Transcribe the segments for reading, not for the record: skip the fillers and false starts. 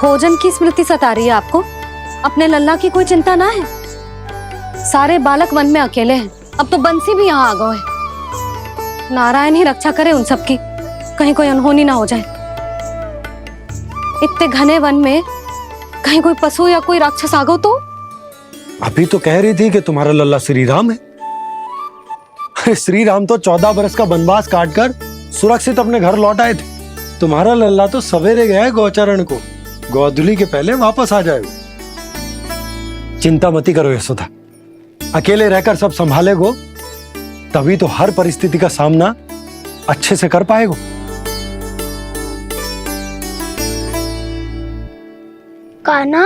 भोजन की स्मृति सता रही है आपको? अपने लल्ला की कोई चिंता ना है? सारे बालक वन में अकेले हैं, अब तो बंसी भी यहाँ आ गए हैं। नारायण ही रक्षा करे उन सबकी, कहीं कोई अनहोनी ना हो जाए। इतने घने वन में कहीं कोई पशु या कोई राक्षस आ गो तो? अभी तो कह रही थी कि तुम्हारा लल्ला श्री राम है। अरे श्री राम तो 14 बरस का वनवास काटकर सुरक्षित अपने घर लौट आए थे। तुम्हारा लल्ला तो सवेरे गया है गौचरण को, गोधूली के पहले वापस आ जाएगा। चिंता मती करो यशोदा, अकेले रहकर सब संभालेगो तभी तो हर परिस्थिति का सामना अच्छे से कर पाएगो। कान्हा,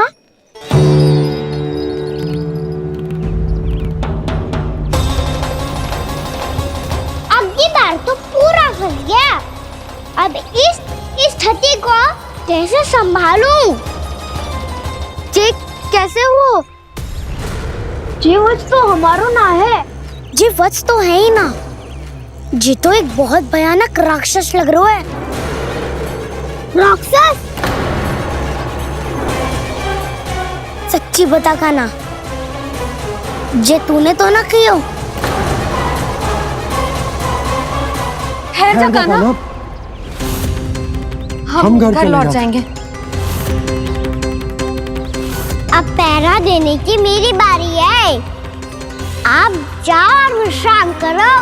अब की बार तो पूरा फंस गया। अब इस स्थिति को कैसे संभालूं? जी कैसे हो? जी वत्स तो हमारो ना है। जी वत्स तो है ही ना। जी तो एक बहुत भयानक राक्षस लग रहा है। राक्षस? सच्ची बता कान्हा, जे तूने तो ना कियो? ठहर जा कान्हा, हम घर लौट जाएंगे। अब पहरा देने की मेरी बारी है। आप जाओ और विश्राम करो।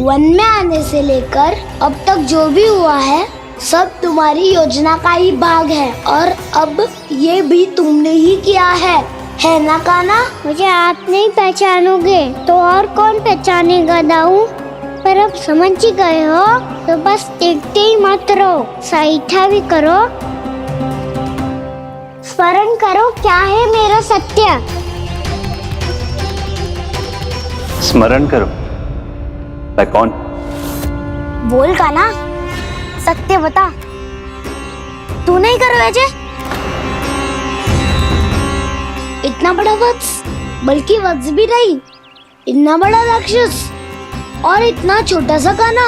वन में आने से लेकर अब तक जो भी हुआ है सब तुम्हारी योजना का ही भाग है, और अब ये भी तुमने ही किया है ना कान्हा? मुझे आप नहीं पहचानोगे तो और कौन पहचानेगा दाऊ? पर अब समझ ही गए हो तो बस देखते ही मत रहो, सईठा भी करो। स्मरण करो क्या है मेरा सत्य। स्मरण करो? मैं कौन? बोल कान्हा, सत्य बता। तू नहीं करो अजय? इतना बड़ा वत्स, बल्कि वत्स भी नहीं, इतना बड़ा राक्षस और इतना छोटा सा कान्हा।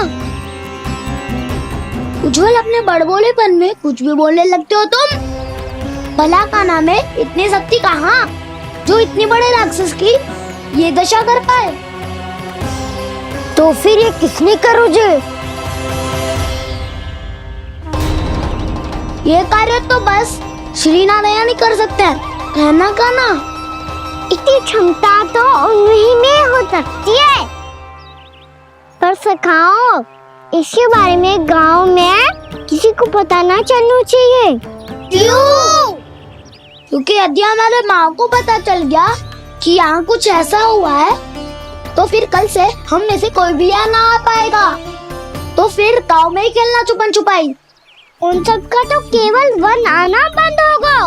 उज्जवल, अपने बड़बोलेपन में कुछ भी बोलने लगते हो तुम। भला कान्हा में इतनी शक्ति कहाँ जो इतने बड़े राक्षस की ये दशा कर पाए? तो फिर ये किसने करो जे? ये कार्य तो बस श्री नारायण ही कर सकते हैं, है ना कान्हा? इतनी क्षमता तो उन्हीं में हो सकती है। पर सखाओ, इसके बारे में गांव में किसी को पता ना चलना चाहिए। क्यों? क्योंकि यदि हमारे माँ को पता चल गया कि यहाँ कुछ ऐसा हुआ है तो फिर कल से हम में से कोई भी यहाँ ना आ पाएगा। तो फिर गांव में ही खेलना छुपन छुपाई। उन सब का तो केवल वन आना बंद होगा।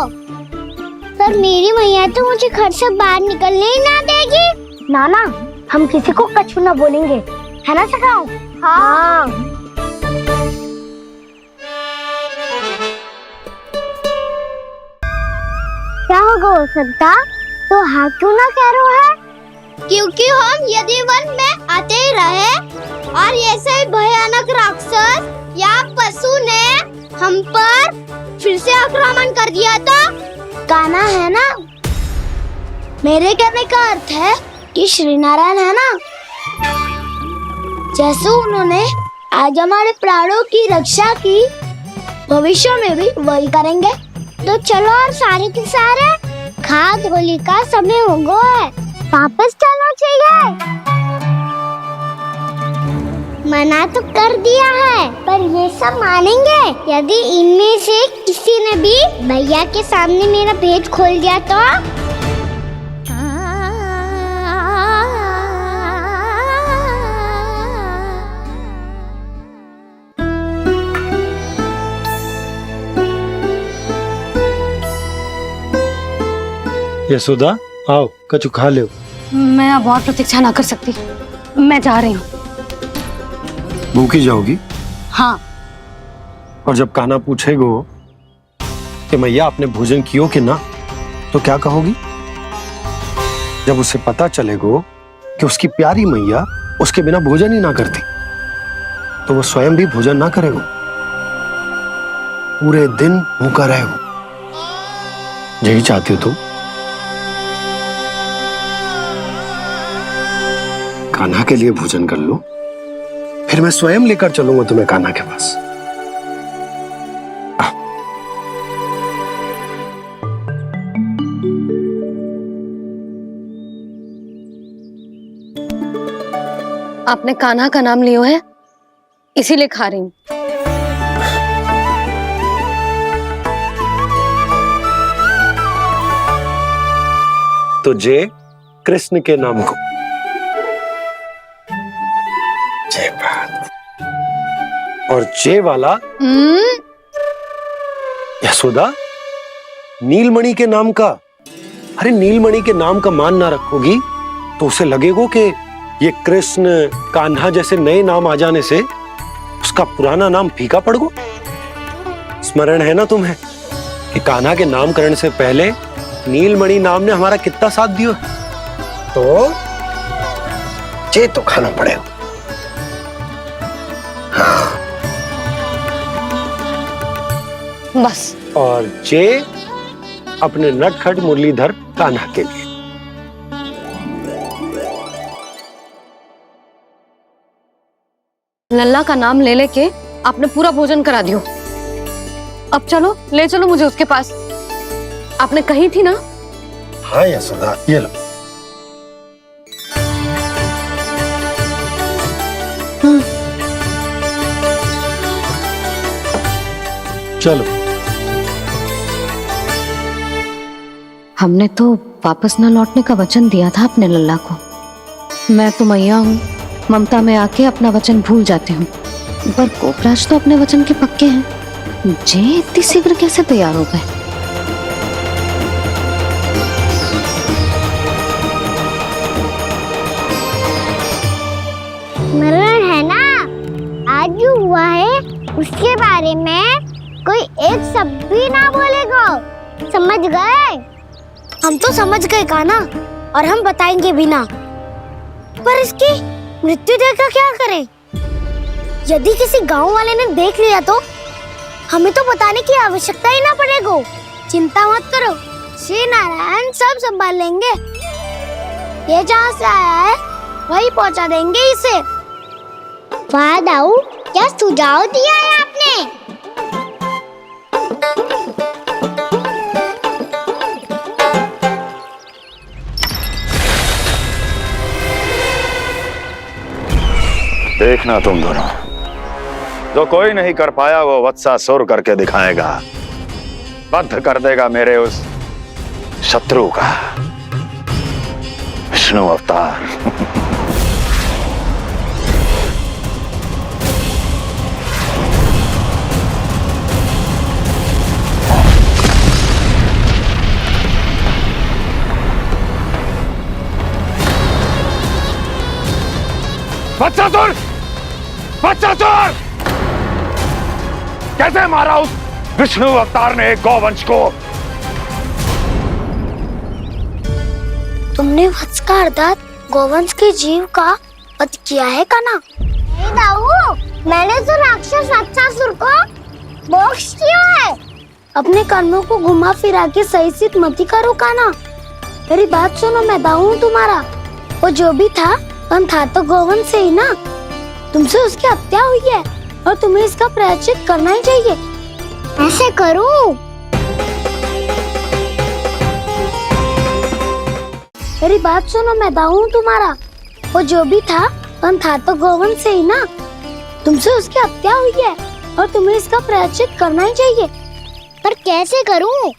पर मेरी मैया तो मुझे घर से बाहर निकलने ही ना देगी। नाना, हम किसी को कछु ना बोलेंगे, है ना सखाओ? हाँ। क्या होगा हो सकता? तो हाँ क्यों ना कह रहा है? क्योंकि हम यदि वन में आते ही रहे और ऐसे भयानक राक्षस या पशु ने हम पर फिर से आक्रमण कर दिया तो? कान्हा, है ना? मेरे कहने का अर्थ है कि श्री नारायण है ना, जैसे उन्होंने आज हमारे प्राणों की रक्षा की, भविष्य में भी वही करेंगे। तो चलो और सारे के सारे खाद होली का समय हो गया है, वापस चलना चाहिए। मना तो कर दिया है, पर ये सब मानेंगे यदि इनमें से किसी ने भी भैया के सामने मेरा भेद खोल दिया तो? यशोदा, आओ कछु खा लो। मैं अब और प्रतीक्षा ना कर सकती, मैं जा रही हूँ। भूखी जाओगी? हाँ। और जब कान्हा पूछेगो कि मैया आपने भोजन कियो कि ना, तो क्या कहोगी? जब उसे पता चलेगो कि उसकी प्यारी मैया उसके बिना भोजन ही ना करती, तो वो स्वयं भी भोजन ना करेगा। पूरे दिन भूखा रहे हो। यही चाहती हो तुम? कान्हा के लिए भोजन कर लो, फिर मैं स्वयं लेकर चलूंगा तुम्हें कान्हा के पास। आपने कान्हा का नाम लियो है, इसीलिए खा रही हूं। तो जय कृष्ण के नाम को। जय बात। और जय वाला यशोदा नीलमणि के नाम का। अरे नीलमणि के नाम का मान ना रखोगी तो उसे लगेगा कि ये कृष्ण कान्हा जैसे नए नाम आ जाने से उसका पुराना नाम फीका पड़ गो। स्मरण है ना तुम्हें कि कान्हा के नामकरण से पहले नीलमणि नाम ने हमारा कितना साथ दिया। तो जे तो खाना पड़ेगा। हाँ। बस। और जे अपने नटखट मुरलीधर कान्हा के लिए। लल्ला का नाम ले लेके आपने पूरा भोजन करा दियो। अब चलो, ले चलो मुझे उसके पास। आपने कही थी ना। हाँ यशोदा, ये लो। चलो। हमने तो वापस न लौटने का वचन दिया था अपने लल्ला को। मैं तो मैया हूँ, ममता में आके अपना वचन भूल जाती हूँ, पर गोपराज तो अपने वचन के पक्के हैं। जे इतनी शीघ्र कैसे तैयार हो गए? स्मरण है ना, आज जो हुआ है उसके बारे में कोई एक शब्द भी ना बोलेगा। समझ गए? हम तो समझ गए कान्हा, और हम बताएंगे भी ना। पर इसकी मृत्यु देखकर क्या करें? यदि किसी गांव वाले ने देख लिया तो हमें तो बताने की आवश्यकता ही ना पड़ेगा। चिंता मत करो, श्री नारायण सब संभाल लेंगे। ये जहाँ से आया है वही पहुँचा देंगे इसे। वाह दाऊ, क्या सुझाव दिया है आपने। देखना तुम दोनों, जो कोई नहीं कर पाया वो वत्सासुर करके दिखाएगा। बद्ध कर देगा मेरे उस शत्रु का विष्णु अवतार। वत्सासुर! वत्सासुर! कैसे मारा उस विष्णु अवतार ने एक गौवंश को? तुमने वत्स का अर्थात गोवंश के जीव का वध किया है कान्हा? नहीं दाऊ, मैंने तो राक्षस वत्सासुर को मोक्ष किया है। अपने कर्मों को घुमा फिरा के सही सिद्ध मत करो कान्हा। मेरी बात सुनो, मैं दाऊ हूँ तुम्हारा। वो जो भी था था तो गोवंश से ही ना। तुमसे उसकी हत्या हुई है और तुम्हें इसका प्रायश्चित करना ही चाहिए। ऐसे करूं? मेरी बात सुनो, मैं दाऊ हूँ तुम्हारा। वो जो भी था तो गोवंश से ही ना। तुमसे उसकी हत्या हुई है और तुम्हें इसका प्रायश्चित करना ही चाहिए। पर कैसे करूं?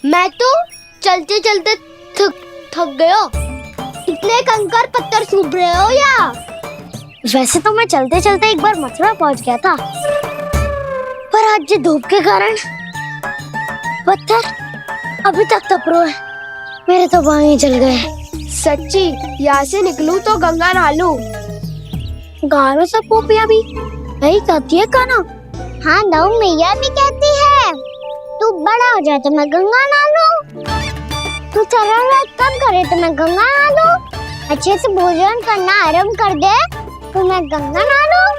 मैं तो चलते चलते थक गया। इतने कंकर पत्थर सूख रहे हो या? वैसे तो मैं चलते चलते एक बार मथुरा पहुंच गया था, पर आज ये धूप के कारण पत्थर अभी तक तप रहे हैं। मेरे तो बाहें जल गए। सच्ची, यहाँ से निकलूं तो गंगा नहा लूं। गारों से पोपिया भी यही कहती है कान्हा। हाँ दाऊ, मैया भी कहती है तू बड़ा हो जाए तो मैं गंगा नहा लूं, तू चरण व्रत कब करे तो मैं गंगा नहा लूं, अच्छे से भोजन करना आरंभ कर दे तो मैं गंगा नहा लूं।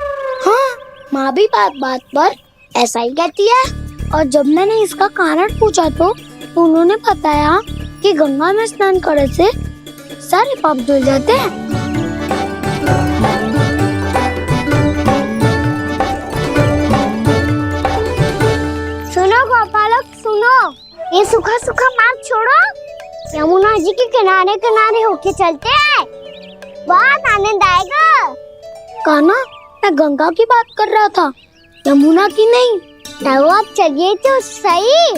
हाँ, माँ भी बात बात पर ऐसा ही कहती है। और जब मैंने इसका कारण पूछा तो उन्होंने बताया कि गंगा में स्नान करने से सारे पाप धुल जाते हैं। सुनो गोपालक सुनो, ये सूखा सूखा मार्ग छोड़ो, यमुना जी के किनारे किनारे होके चलते हैं, बहुत आनंद आएगा। कान्हा, मैं गंगा की बात कर रहा था, यमुना की नहीं। तो आप चलिए तो सही।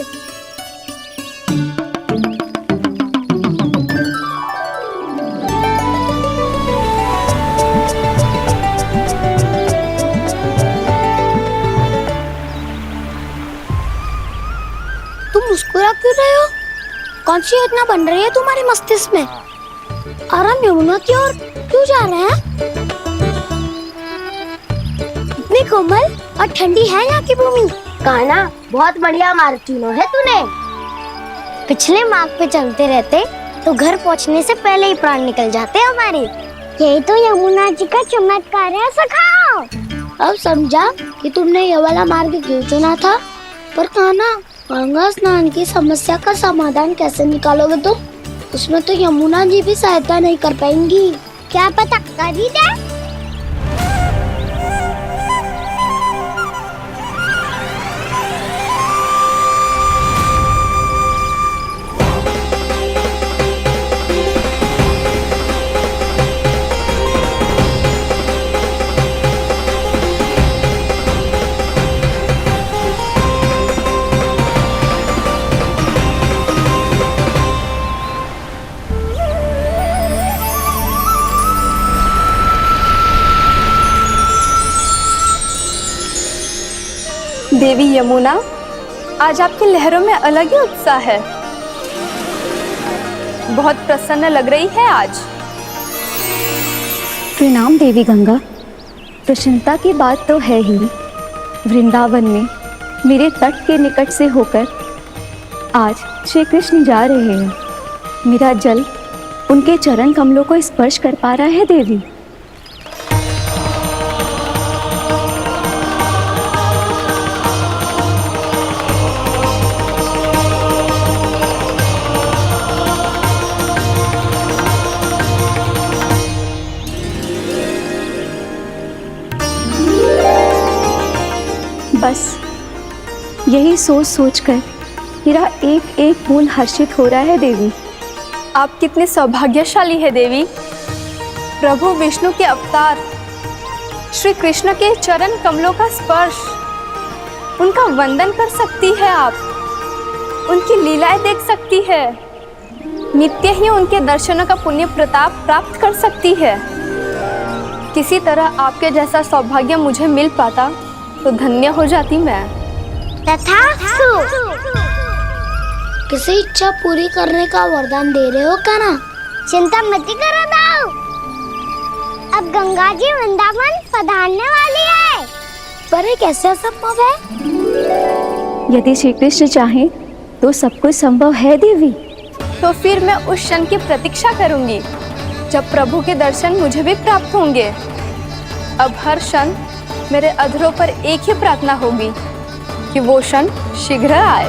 तुम मुस्कुरा क्यों रहे हो? कौन सी योजना बन रही है तुम्हारे मस्तिष्क में? और हम यमुना की ओर क्यों जा रहे हैं? इतनी कोमल और ठंडी है यहाँ की भूमि। कान्हा, बहुत बढ़िया मार्ग चुना है तूने। पिछले मार्ग पे चलते रहते तो घर पहुँचने से पहले ही प्राण निकल जाते हमारे। यही तो यमुना जी का चमत्कार है सखाओ। अब समझा कि तुमने ये वाला मार्ग क्यों चुना था। पर कान्हा, गंगा स्नान की समस्या का समाधान कैसे निकालोगे तुम? उसमें तो यमुना जी भी सहायता नहीं कर पाएंगी। क्या पता कर ही दे। देवी यमुना, आज आपकी लहरों में अलग ही उत्साह है। बहुत प्रसन्न लग रही है आज। प्रणाम देवी गंगा। प्रसन्नता की बात तो है ही। वृंदावन में मेरे तट के निकट से होकर आज श्री कृष्ण जा रहे हैं। मेरा जल उनके चरण कमलों को स्पर्श कर पा रहा है देवी। बस यही सोच सोचकर मेरा एक एक बूंद हर्षित हो रहा है देवी। आप कितने सौभाग्यशाली है देवी। प्रभु विष्णु के अवतार श्री कृष्ण के चरण कमलों का स्पर्श, उनका वंदन कर सकती है आप, उनकी लीलाएं देख सकती है, नित्य ही उनके दर्शनों का पुण्य प्रताप प्राप्त कर सकती है। किसी तरह आपके जैसा सौभाग्य मुझे मिल पाता तो धन्य हो जाती मैं। तथास्तु। किसी इच्छा पूरी करने का वरदान दे रहे हो कान्हा? चिंता मत करो दाऊ, अब गंगा जी वृंदावन पधारने वाली है। पर ये कैसे संभव है? यदि श्री कृष्ण चाहे तो सब कुछ संभव है देवी। तो फिर मैं उस क्षण की प्रतीक्षा करूंगी जब प्रभु के दर्शन मुझे भी प्राप्त होंगे। अब हर क्षण मेरे अधरों पर एक ही प्रार्थना होगी कि वो क्षण शीघ्र आए।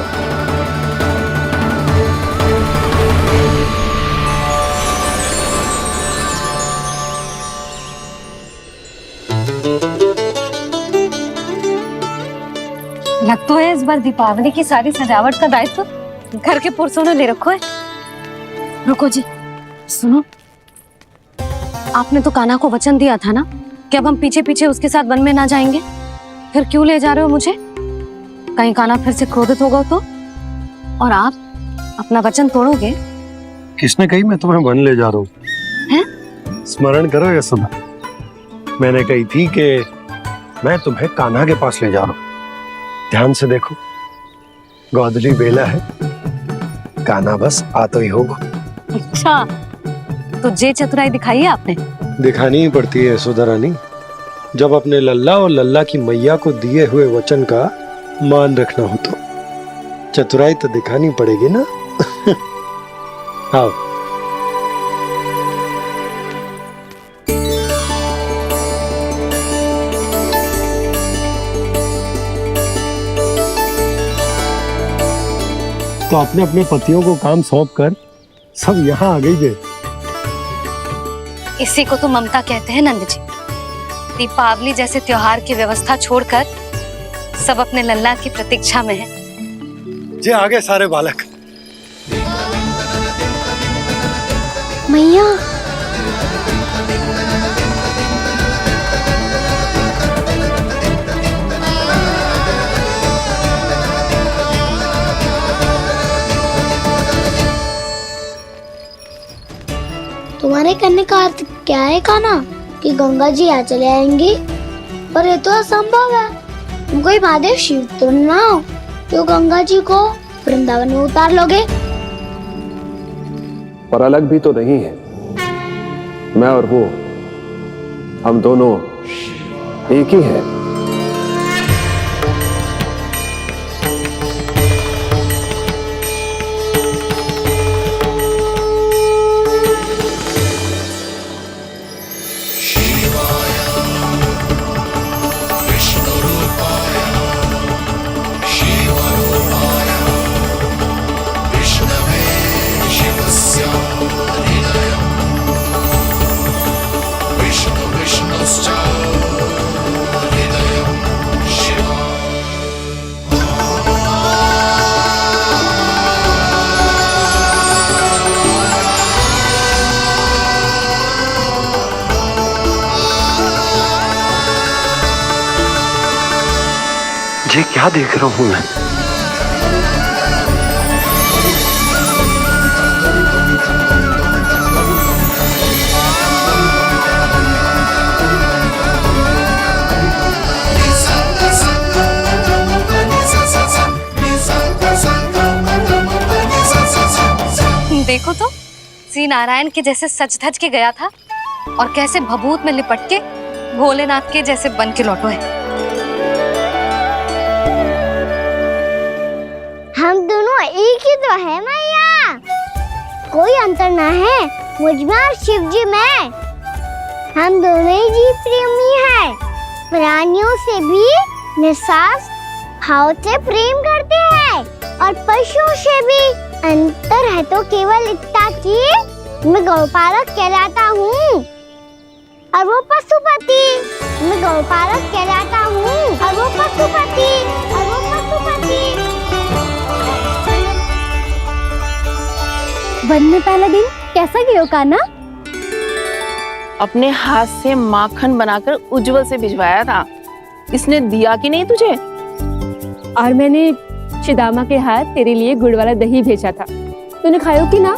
लग तो है इस बार दीपावली की सारी सजावट का दायित्व घर के पुरुषों ने ले रखो है। रुको जी, सुनो, आपने तो कान्हा को वचन दिया था ना कि अब हम पीछे पीछे उसके साथ वन में ना जाएंगे। फिर क्यों ले जा रहे हो मुझे? कहीं कान्हा फिर से क्रोधित होगा तो? और आप अपना वचन तोड़ोगे? किसने कही मैं तुम्हें वन ले जा रहा हूँ? हैं? स्मरण करो ये सुना, मैंने कही थी कि मैं तुम्हें कान्हा के पास ले जा रहा हूँ। ध्यान से देखो, गोदली बेला है, कान्हा बस आता ही होगा। अच्छा, तो जे चतुराई दिखाई है आपने? दिखानी ही पड़ती है यशोदा रानी, जब अपने लल्ला और लल्ला की मैया को दिए हुए वचन का मान रखना हो तो चतुराई तो दिखानी पड़ेगी ना। आओ। तो अपने अपने पतियों को काम सौंप कर सब यहाँ आ गई थे। इसी को तो ममता कहते हैं नंद जी। दीपावली जैसे त्योहार की व्यवस्था छोड़कर सब अपने लल्ला की प्रतीक्षा में हैं। जे आगे सारे बालक। मैया तुम्हारे करने का अर्थ क्या है कान्हा? कि गंगा जी यहाँ चले आएंगे? पर ये तो असंभव है। तुम कोई महादेव शिव तो ना हो तो गंगा जी को वृंदावन में उतार लोगे? पर अलग भी तो नहीं है। मैं और वो, हम दोनों एक ही हैं। ये क्या देख रहा हूं मैं? देखो तो श्री नारायण के जैसे सज धज के गया था और कैसे भभूत में लिपट के भोलेनाथ के जैसे बन के लौटो है। हम दोनों एक ही तो है मैया, कोई अंतर ना है मुझ में और शिव जी में। हम दोनों ही जीव प्रेमी हैं, प्राणियों से भी निस्वार्थ भाव से प्रेम करते हैं और पशुओं से भी। अंतर है तो केवल इतना कि मैं गौपालक कहलाता हूँ और वो पशुपति। मैं गौपालक कहलाता हूँ और वो पशुपति। वन में पहला दिन कैसा गया कान्हा? अपने हाथ से माखन बनाकर उज्जवल से भिजवाया था। इसने दिया कि नहीं तुझे? और मैंने शिदामा के हाथ तेरे लिए गुड़ वाला दही भेजा था, तूने खाया कि ना?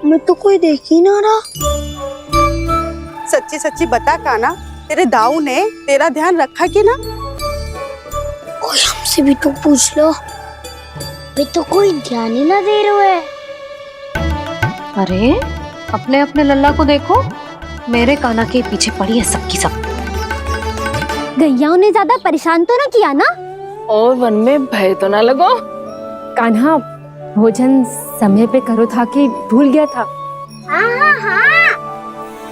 मैं तो कोई देख ही ना रहा। सच्ची सच्ची बता कान्हा, तेरे दाऊ ने तेरा ध्यान रखा कि ना? कोई हमसे भी तो पूछ लो, वे तो कोई ध्यान ही ना दे रहे हैं। अरे अपने अपने लल्ला को देखो, मेरे कान्हा के पीछे पड़ी है सबकी सब। गैयाओं ने ज्यादा परेशान तो ना किया ना? और वन में भय तो ना लगो? कान्हा भोजन समय पे करो था कि भूल गया था? हाँ,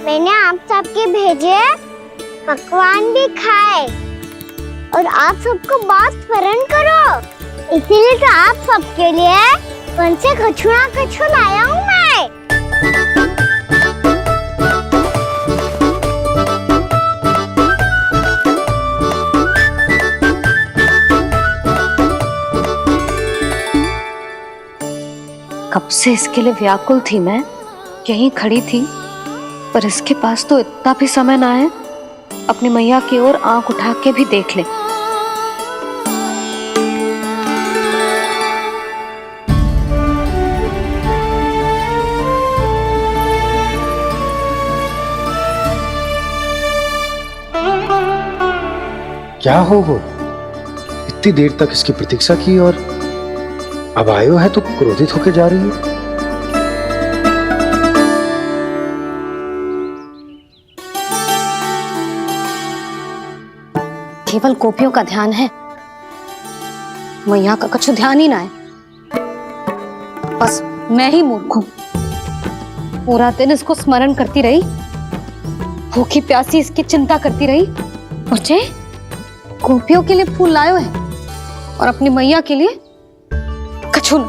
मैंने आप सबके भेजे पकवान भी खाए और आप सबको बात स्मरण करो, इसीलिए तो आप सबके लिए वन से कछु लाया हूँ मैं। कब से इसके लिए व्याकुल थी मैं, यहीं खड़ी थी, पर इसके पास तो इतना भी समय ना है अपनी मैया की ओर आंख उठा के भी देख ले। क्या हो इतनी देर तक इसकी प्रतीक्षा की और अब आयो है तो क्रोधित होकर जा रही है। केवल गोपियों का ध्यान है, मैया का कुछ ध्यान ही ना है। बस मैं ही मूर्ख हूं, पूरा दिन इसको स्मरण करती रही, भूखी प्यासी इसकी चिंता करती रही। और जे गोपियों के लिए फूल लायो है, और अपनी मैया के लिए कछु न।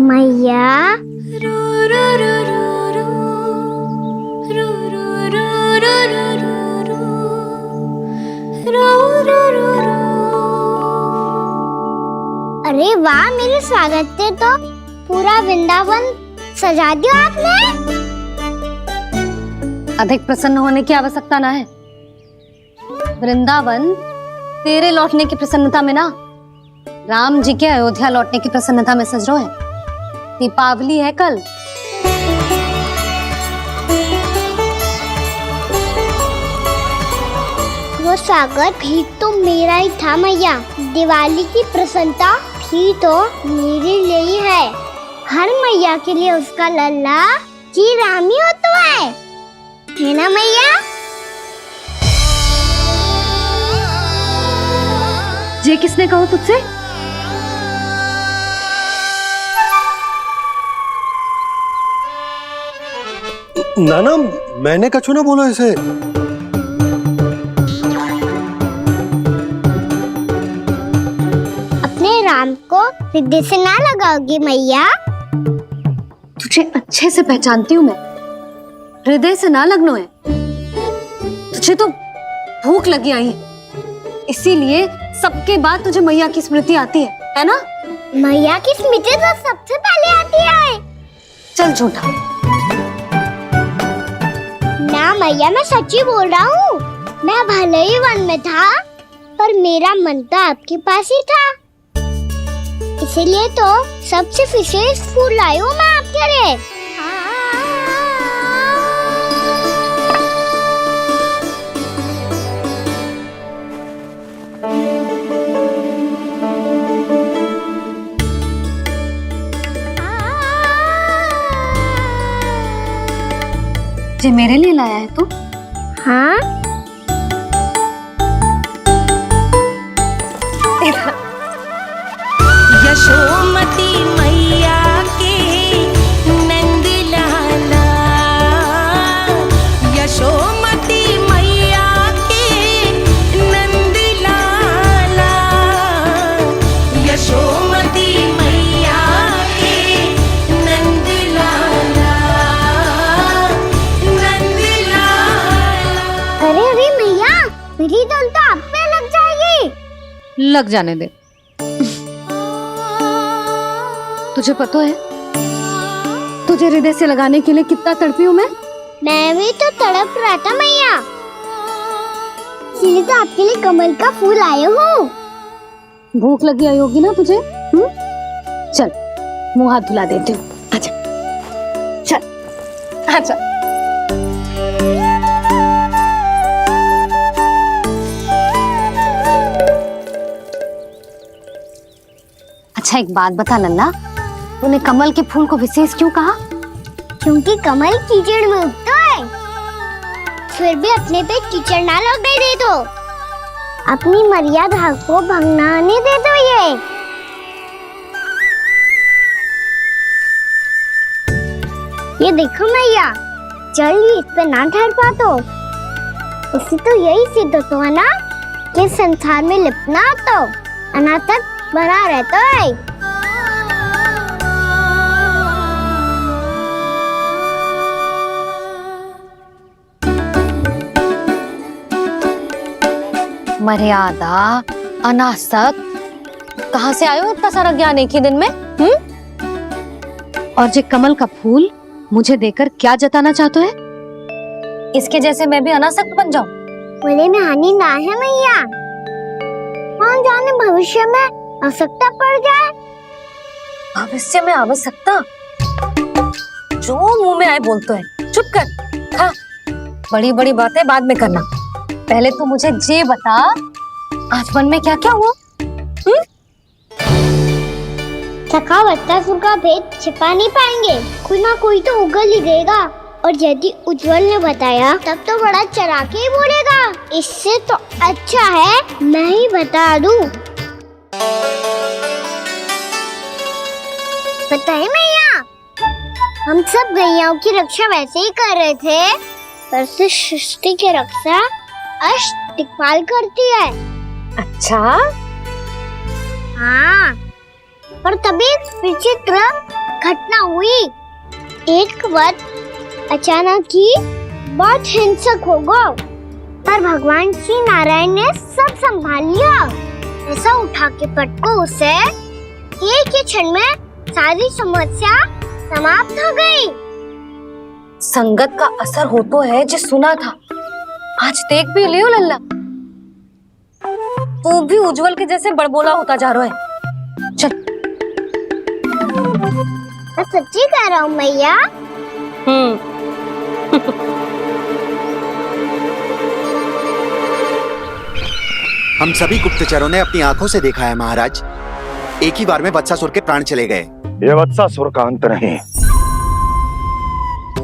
मैया अरे वाह, मेरे स्वागत पे तो पूरा वृंदावन सजा दिया आपने। अधिक प्रसन्न होने की आवश्यकता ना है। वृंदावन तेरे लौटने की प्रसन्नता में ना, राम जी के अयोध्या लौटने की प्रसन्नता में सज रहा है। दीपावली है कल। वो स्वागत भी तो मेरा ही था मैया। दिवाली की प्रसन्नता भी तो मेरे लिए ही है। हर मैया के लिए उसका लल्ला जी राम ही होता है ना मैया? ये किसने कहा तुझसे? नाना, मैंने कछु ना बोलो इसे। अपने राम को हृदय से ना लगाओगी मैया? तुझे अच्छे से पहचानती हूँ मैं, हृदय से ना लगनो है। तुझे तो भूख लगी आई है, इसीलिए सबके बाद तुझे मैया की स्मृति आती है ना? मैया की स्मृति तो सबसे पहले आती है। चल झूठा। ना मैया, मैं सच्ची बोल रहा हूँ। मैं भले ही वन में था, पर मेरा मन तो आपके पास ही था। इसीलिए तो सबसे विशेष फूल लाई हूँ मैं आपके लिए। ये मेरे लिए लाया है तू? हाँ, यशोमती मैया के नंद लाला, यशोमती मैया के नंद लाला, यशोमती मैया के नंद लाला, नंद लाला। अरे अरे मैया, मेरी धुन तो आप पे लग जाएगी। लग जाने दे। तुझे पता है तुझे हृदय से लगाने के लिए कितना तड़पी हूँ मैं? मैं भी तो तड़प रहा था मैया, इसलिए तो आपके लिए कमल का फूल आया हूँ। भूख लगी आई होगी ना तुझे? चल मुंह हाथ धुला देती हूँ। आजा चल आजा। अच्छा एक बात बता लल्ला, तूने कमल के फूल को विशेष क्यों कहा? क्योंकि कमल कीचड़ में उगता है, फिर भी अपने पे कीचड़ ना लगने दे दो। अपनी मर्यादा को भंगना नहीं दे दो। ये देखो मैया, जल भी इस पे ना ठहर पा तो उससे तो यही सिद्ध होता है ना कि संसार में लिपना तो अनाथक बना रहता है। मर्यादा, अनासक, कहाँ से आयो इतना सारा ज्ञान एक ही दिन में? और ये कमल का फूल मुझे देकर क्या जताना चाहते है? इसके जैसे मैं भी अनासक्त बन जाऊं? बोले में हानि ना है मैया, कौन जाने भविष्य में आवश्यकता पड़ जाए। भविष्य में आवश्यकता? जो मुंह में आए बोलते हैं, चुप कर। हाँ, बड़ी बड़ी बातें बाद में करना, पहले तो मुझे ये बता आज मन में क्या क्या हुआ? सखावत्तासुर का भेद छिपा नहीं पाएंगे, कोई ना कोई तो उगल ही देगा। और यदि उज्जवल ने बताया तब तो बड़ा चढ़ा के ही बोलेगा। इससे तो अच्छा है मैं ही बता दूं। पता है मैया, हम सब गैयाओं की रक्षा वैसे ही कर रहे थे पर से सृष्टि की रक्षा दिक्पाल करती है। अच्छा, हाँ, पर तभी एक विचित्र घटना हुई। एक वक्त अचानक ही बहुत हिंसक हो गया, पर भगवान श्री नारायण ने सब संभाल लिया। ऐसा उठा के पटको उसे, एक ही क्षण में सारी समस्या समाप्त हो गई। संगत का असर हो तो है जो सुना था, आज देख भी लियो लल्ला। तू भी उज्जवल के जैसे बड़बोला होता जा रहा है। चल। मैं सच्ची कह रहा हूँ मैया। हम सभी गुप्तचरों ने अपनी आंखों से देखा है महाराज, एक ही बार में वत्सासुर के प्राण चले गए। ये वत्सासुर का अंत नहीं,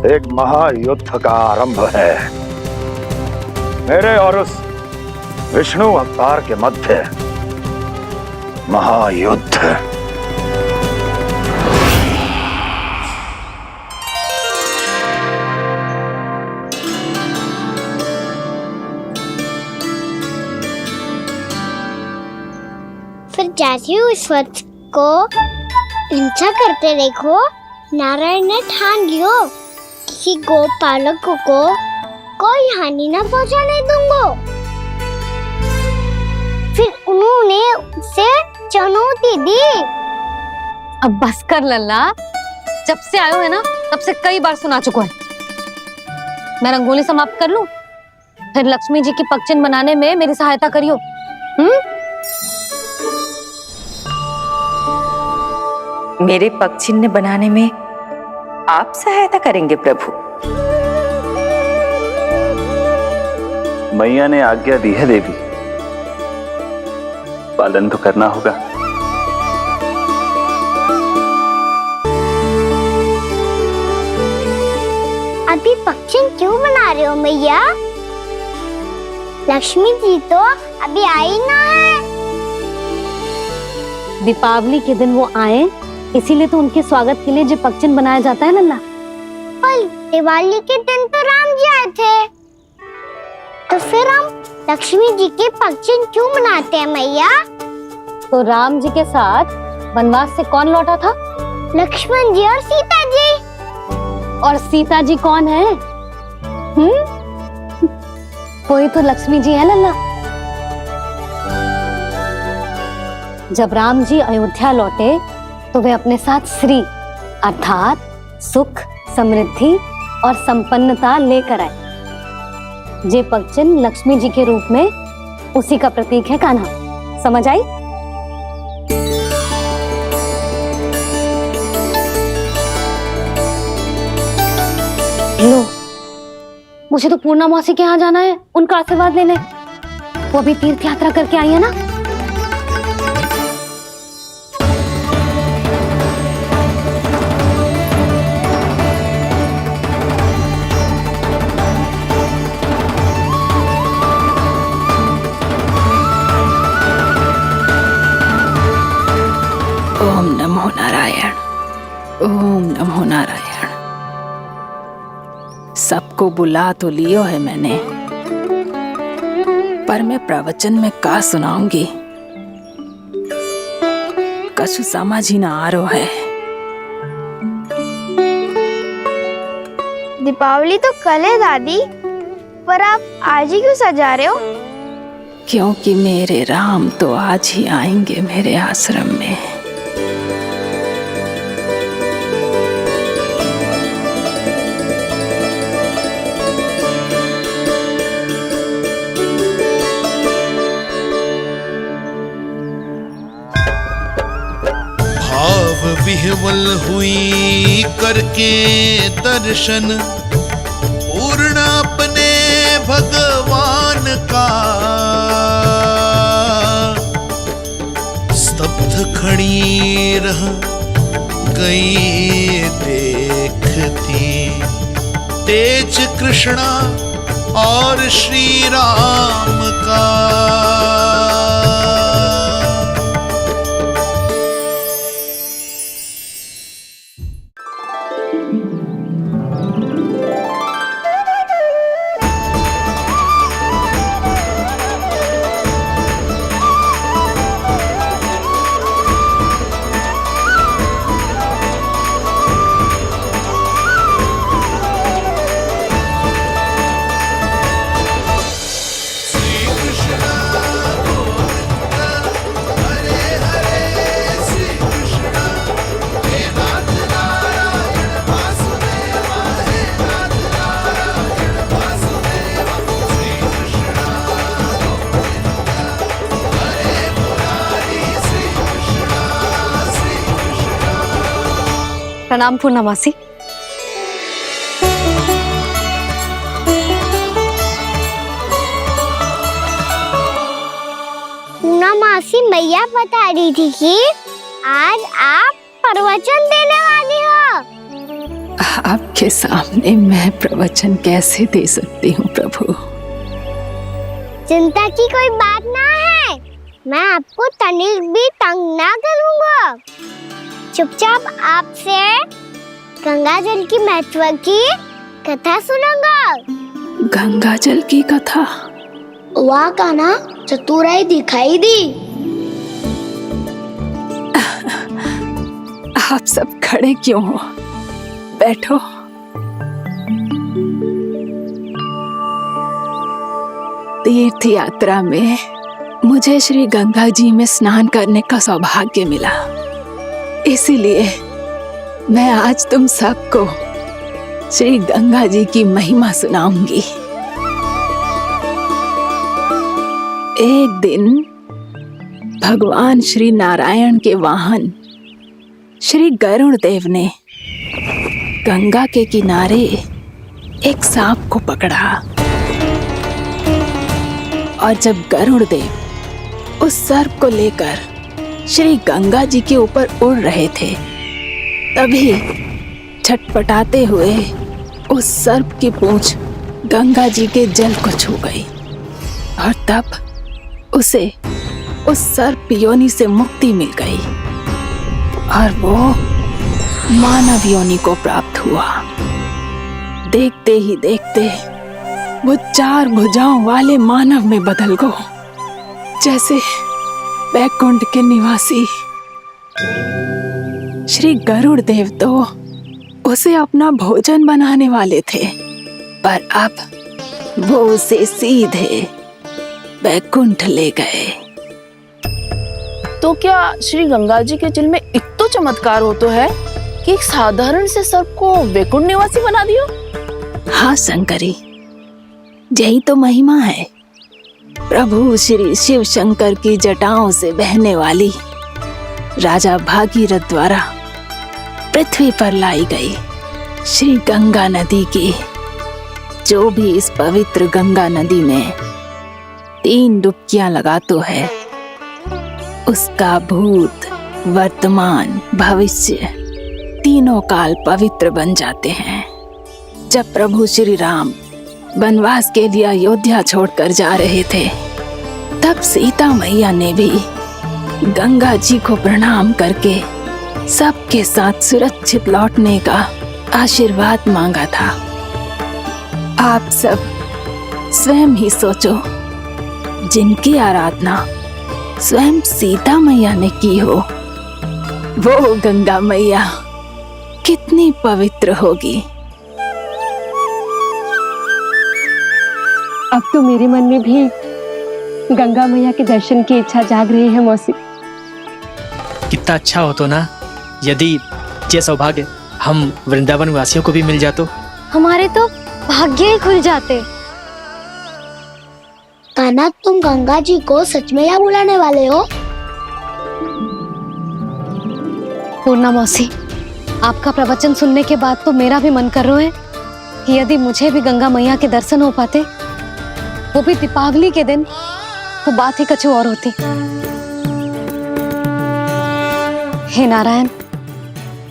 एक महायुद्ध का आरंभ है। मेरे और उस विष्णु अवतार के मध्य महायुद्ध। फिर जैसे ही उस वक्त को हिंसा करते देखो, नारायण ने ठान लियो किसी गोपालक को कोई हानि न पहुंचाने दूंगा। फिर उन्होंने उसे चुनौती दी। अब बस कर लल्ला, जब से आयो है ना तब से कई बार सुना चुका है। मैं रंगोली समाप्त कर लूं, फिर लक्ष्मी जी की पगचिन बनाने में मेरी सहायता करियो। मेरे पगचिन्ह बनाने में आप सहायता करेंगे प्रभु? मैया ने आज्ञा दी है देवी, पालन तो करना होगा। अभी पगचिन क्यों बना रहे हो मैया? लक्ष्मी जी तो अभी आई ना है। दीपावली के दिन वो आए, इसीलिए तो उनके स्वागत के लिए जो पगचिन बनाया जाता है लल्ला। पर दिवाली के दिन तो राम जी आए थे, तो फिर हम लक्ष्मी जी के पगचिन क्यों बनाते हैं मैया? तो राम जी के साथ वनवास से कौन लौटा था? लक्ष्मण जी और सीता जी। और सीता जी कौन है? कोई तो लक्ष्मी जी है लल्ला। जब राम जी अयोध्या लौटे तो वे अपने साथ श्री अर्थात सुख, समृद्धि और संपन्नता लेकर आए। जे पगचिन लक्ष्मी जी के रूप में उसी का प्रतीक है कान्हा। समझ आई? लो, मुझे तो पूर्णा मौसी के यहाँ जाना है, उनका आशीर्वाद लेने। वो अभी तीर्थ यात्रा करके आई है ना। ओम नमो नारायण, ओम नमो नारायण। सबको बुला तो लियो है मैंने, पर मैं प्रवचन में का सुनाऊंगी, कछु समझ ही ना आ रहा है। दीपावली तो कल है दादी, पर आप आज ही क्यों सजा रहे हो? क्योंकि मेरे राम तो आज ही आएंगे मेरे आश्रम में। विह्वल हुई करके दर्शन, पूर्ण अपने भगवान का, स्तब्ध खड़ी रह गई देखती तेज कृष्णा और श्री राम का। प्रणाम पूर्णा मासी। पूर्णा मासी, मैया बता रही थी कि आज आप प्रवचन देने वाली हो। आपके सामने मैं प्रवचन कैसे दे सकती हूँ प्रभु? चिंता की कोई बात ना है, मैं आपको तनिक भी तंग ना करूँगा। चुपचाप आपसे गंगा जल की महत्व की कथा सुनूंगा। गंगा जल की कथा? वाह कान्हा, चतुराई दिखाई दी। आप सब खड़े क्यों हो? बैठो। तीर्थ यात्रा में मुझे श्री गंगा जी में स्नान करने का सौभाग्य मिला, इसीलिए मैं आज तुम सबको श्री गंगा जी की महिमा सुनाऊंगी। एक दिन भगवान श्री नारायण के वाहन श्री गरुड़ देव ने गंगा के किनारे एक सांप को पकड़ा, और जब गरुड़ देव उस सर्प को लेकर श्री गंगा जी के ऊपर उड़ रहे थे, तभी छटपटाते हुए उस सर्प की पूंछ गंगा जी के जल को छू गई, और तब उसे उस सर्प योनि से मुक्ति मिल गई और वो मानव योनि को प्राप्त हुआ। देखते ही देखते वो 4 भुजाओं वाले मानव में बदल गो, जैसे बैकुंठ के निवासी। श्री गरुड़ देव तो उसे अपना भोजन बनाने वाले थे, पर अब वो उसे सीधे बैकुंठ ले गए। तो क्या श्री गंगा जी के जल में इतना चमत्कार हो तो है कि एक साधारण से सर्प को वैकुंठ निवासी बना दियो? हाँ शंकरी, यही तो महिमा है। प्रभु श्री शिव शंकर की जटाओं से बहने वाली राजा भागीरथ द्वारा पृथ्वी पर लाई गई श्री गंगा नदी की, जो भी इस पवित्र गंगा नदी में 3 डुबकियां लगातो है, उसका भूत, वर्तमान, भविष्य तीनों काल पवित्र बन जाते हैं। जब प्रभु श्री राम वनवास के लिए अयोध्या छोड़कर जा रहे थे, तब सीता मैया ने भी गंगा जी को प्रणाम करके सबके साथ सुरक्षित लौटने का आशीर्वाद मांगा था। आप सब स्वयं ही सोचो, जिनकी आराधना स्वयं सीता मैया ने की हो, वो गंगा मैया कितनी पवित्र होगी। अब तो मेरे मन में भी गंगा मैया के दर्शन की इच्छा जाग रही है मौसी। कितना अच्छा हो तो ना यदि ये सौभाग्य हम वृंदावन वासियों को भी मिल जातो। हमारे तो भाग्य ही खुल जाते। कान्हा, तुम गंगा जी को सच में यहाँ बुलाने वाले हो? पूर्णा मौसी, आपका प्रवचन सुनने के बाद तो मेरा भी मन कर रहा है कि यदि मुझे भी गंगा मैया के दर्शन हो पाते, वो भी दीपावली के दिन, तो बात ही कुछ और होती। हे नारायण,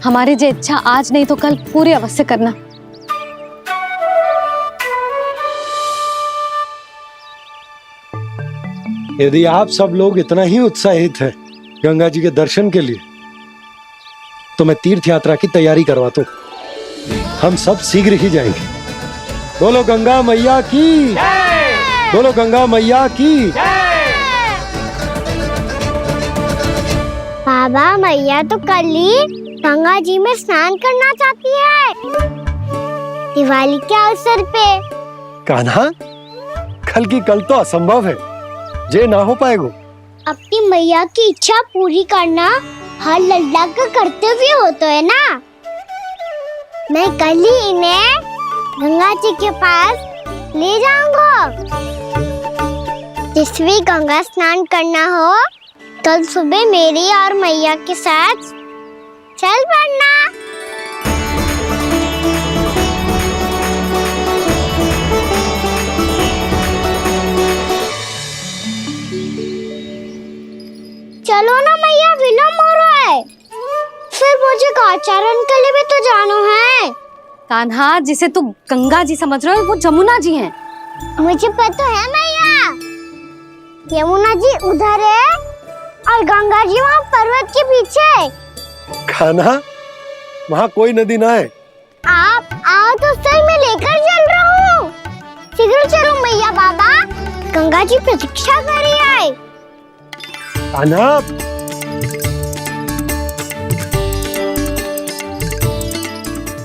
हमारी जो इच्छा आज नहीं तो कल पूरी अवश्य करना। यदि आप सब लोग इतना ही उत्साहित हैं गंगा जी के दर्शन के लिए, तो मैं तीर्थ यात्रा की तैयारी करवाता हूँ। हम सब शीघ्र ही जाएंगे। बोलो गंगा मैया की, बोलो गंगा मैया की। बाबा, मैया तो कल ही गंगा जी में स्नान करना चाहती है, दिवाली के अवसर पे। कान्हा, कल की कल तो असंभव है, जे ना हो पाएगा। अपनी मैया की इच्छा पूरी करना हर लल्ला का कर्तव्य होता है ना। मैं कल ही इन्हें गंगा जी के पास ले जाऊंगा। जिस भी गंगा स्नान करना हो, कल सुबह मेरी और मैया के साथ चल पड़ना। कान्हा, जिसे तू गंगा जी समझ रहे हो वो जमुना जी हैं। मुझे पता है मैया, यमुना जी उधर है और गंगा जी वहाँ पर्वत के पीछे। कान्हा, वहाँ कोई नदी ना है। आप आओ तो सही, मैं लेकर चल रहा हूँ। शीघ्र चलो मैया बाबा, गंगा जी प्रतीक्षा कर रही है। कान्हा,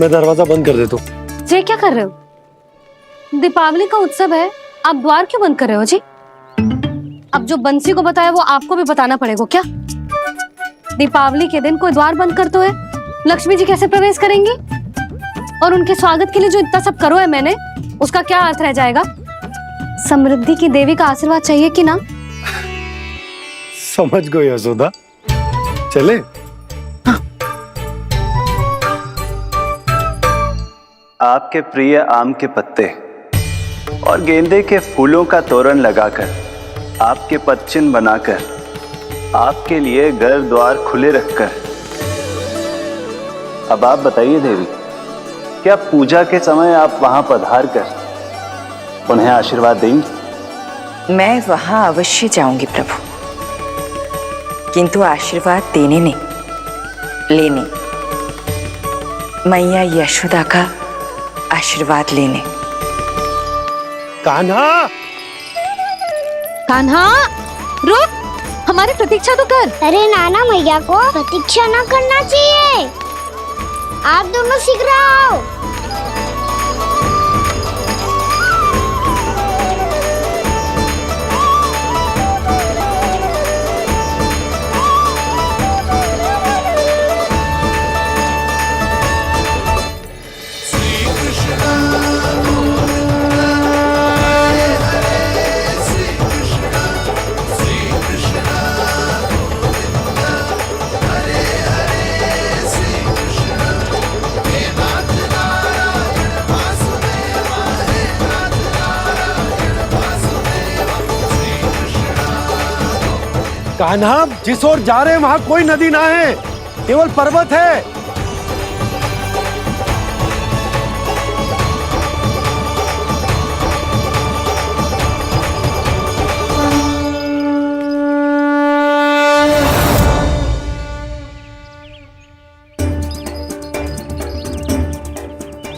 मैं दरवाजा बंद कर देता हूँ। ये क्या कर रहे हो? दीपावली का उत्सव है, आप द्वार क्यों बंद कर रहे हो जी? अब जो बंसी को बताया वो आपको भी बताना पड़ेगा क्या? दीपावली के दिन कोई द्वार बंद कर तो है, लक्ष्मी जी कैसे प्रवेश करेंगी? और उनके स्वागत के लिए जो इतना सब करो है मैंने, उसका क्या अर्थ रह जाएगा? समृद्धि की देवी का आशीर्वाद चाहिए कि ना? समझ गई यशोदा, चले। आपके प्रिय आम के पत्ते और गेंदे के फूलों का तोरण लगाकर, आपके पदचिन्ह बनाकर, आपके लिए घर द्वार खुले रखकर, अब आप बताइए देवी, क्या पूजा के समय आप वहां पधार कर उन्हें आशीर्वाद देंगी? मैं वहां अवश्य जाऊंगी प्रभु, किंतु आशीर्वाद देने नहीं, लेने, मैया यशोदा का आशीर्वाद लेने। कान्हा, कान्हा रुक, हमारी प्रतीक्षा तो कर। अरे नाना, मैया को प्रतीक्षा ना करना चाहिए, आप दोनों शीघ्र आओ। कान्हा, जिस ओर जा रहे हैं वहां कोई नदी ना है, केवल पर्वत है।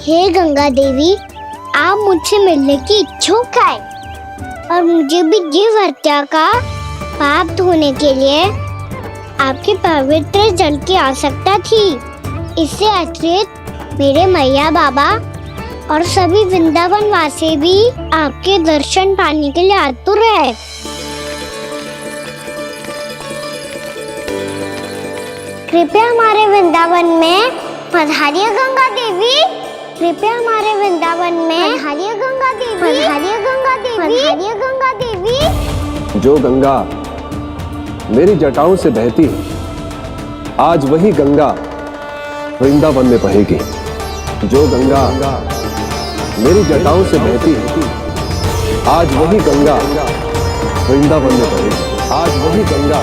हे गंगा देवी, आप मुझसे मिलने की इच्छुक है और मुझे भी जीव हत्या का पाप धोने के लिए आपके पवित्र जल की आवश्यकता थी। इससे अतिरिक्त मेरे मैया बाबा और सभी वृंदावन वासी भी आपके दर्शन पाने के लिए आतुर है। कृपया हमारे वृंदावन में पधारिए गंगा देवी, कृपया हमारे वृंदावन में पधारिए गंगा देवी, पधारिए गंगा देवी, पधारिए गंगा देवी। जो गंगा मेरी जटाओं से बहती है, आज वही गंगा वृंदावन में बहेगी। जो गंगा मेरी जटाओं से बहती है, आज वही गंगा वृंदावन में बहेगी। आज वही गंगा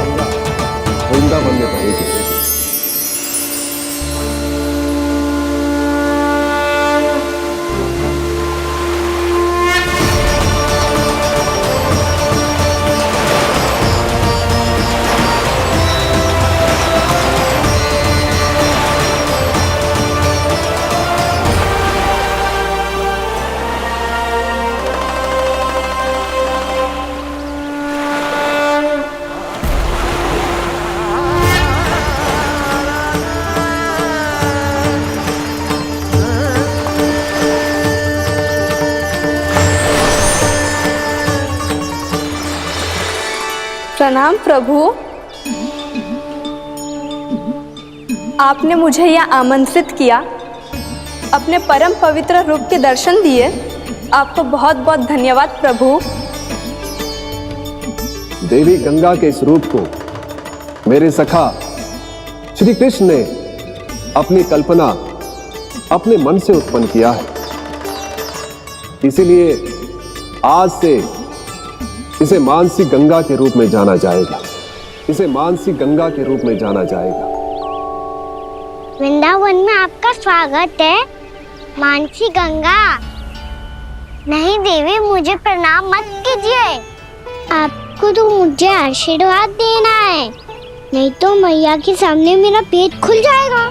वृंदावन में बहेगी। प्रणाम प्रभु, आपने मुझे यहाँ आमंत्रित किया, अपने परम पवित्र रूप के दर्शन दिए, आपको बहुत बहुत धन्यवाद प्रभु। देवी गंगा के इस रूप को मेरे सखा श्री कृष्ण ने अपनी कल्पना अपने मन से उत्पन्न किया है, इसीलिए आज से इसे मानसी गंगा के रूप में जाना जाएगा। इसे मानसी गंगा के रूप में जाना जाएगा। वृंदावन में आपका स्वागत है, मानसी गंगा। नहीं देवी, मुझे प्रणाम मत कीजिए। आपको तो मुझे आशीर्वाद देना है, नहीं तो मैया के सामने मेरा पेट खुल जाएगा।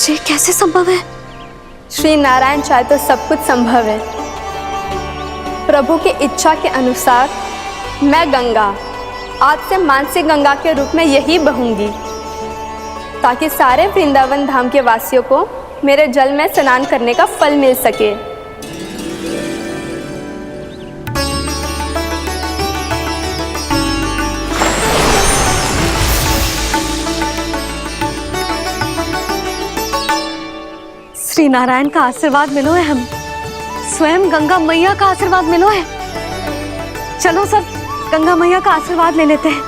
ये कैसे संभव है? श्री नारायण चाहे तो सब कुछ संभव है। प्रभु की इच्छा के अनुसार मैं गंगा आज से मानसी गंगा के रूप में यही बहूंगी, ताकि सारे वृंदावन धाम के वासियों को मेरे जल में स्नान करने का फल मिल सके। श्री नारायण का आशीर्वाद मिलो है, हम स्वयं गंगा मैया का आशीर्वाद मिलो है। चलो सब गंगा मैया का आशीर्वाद ले लेते हैं,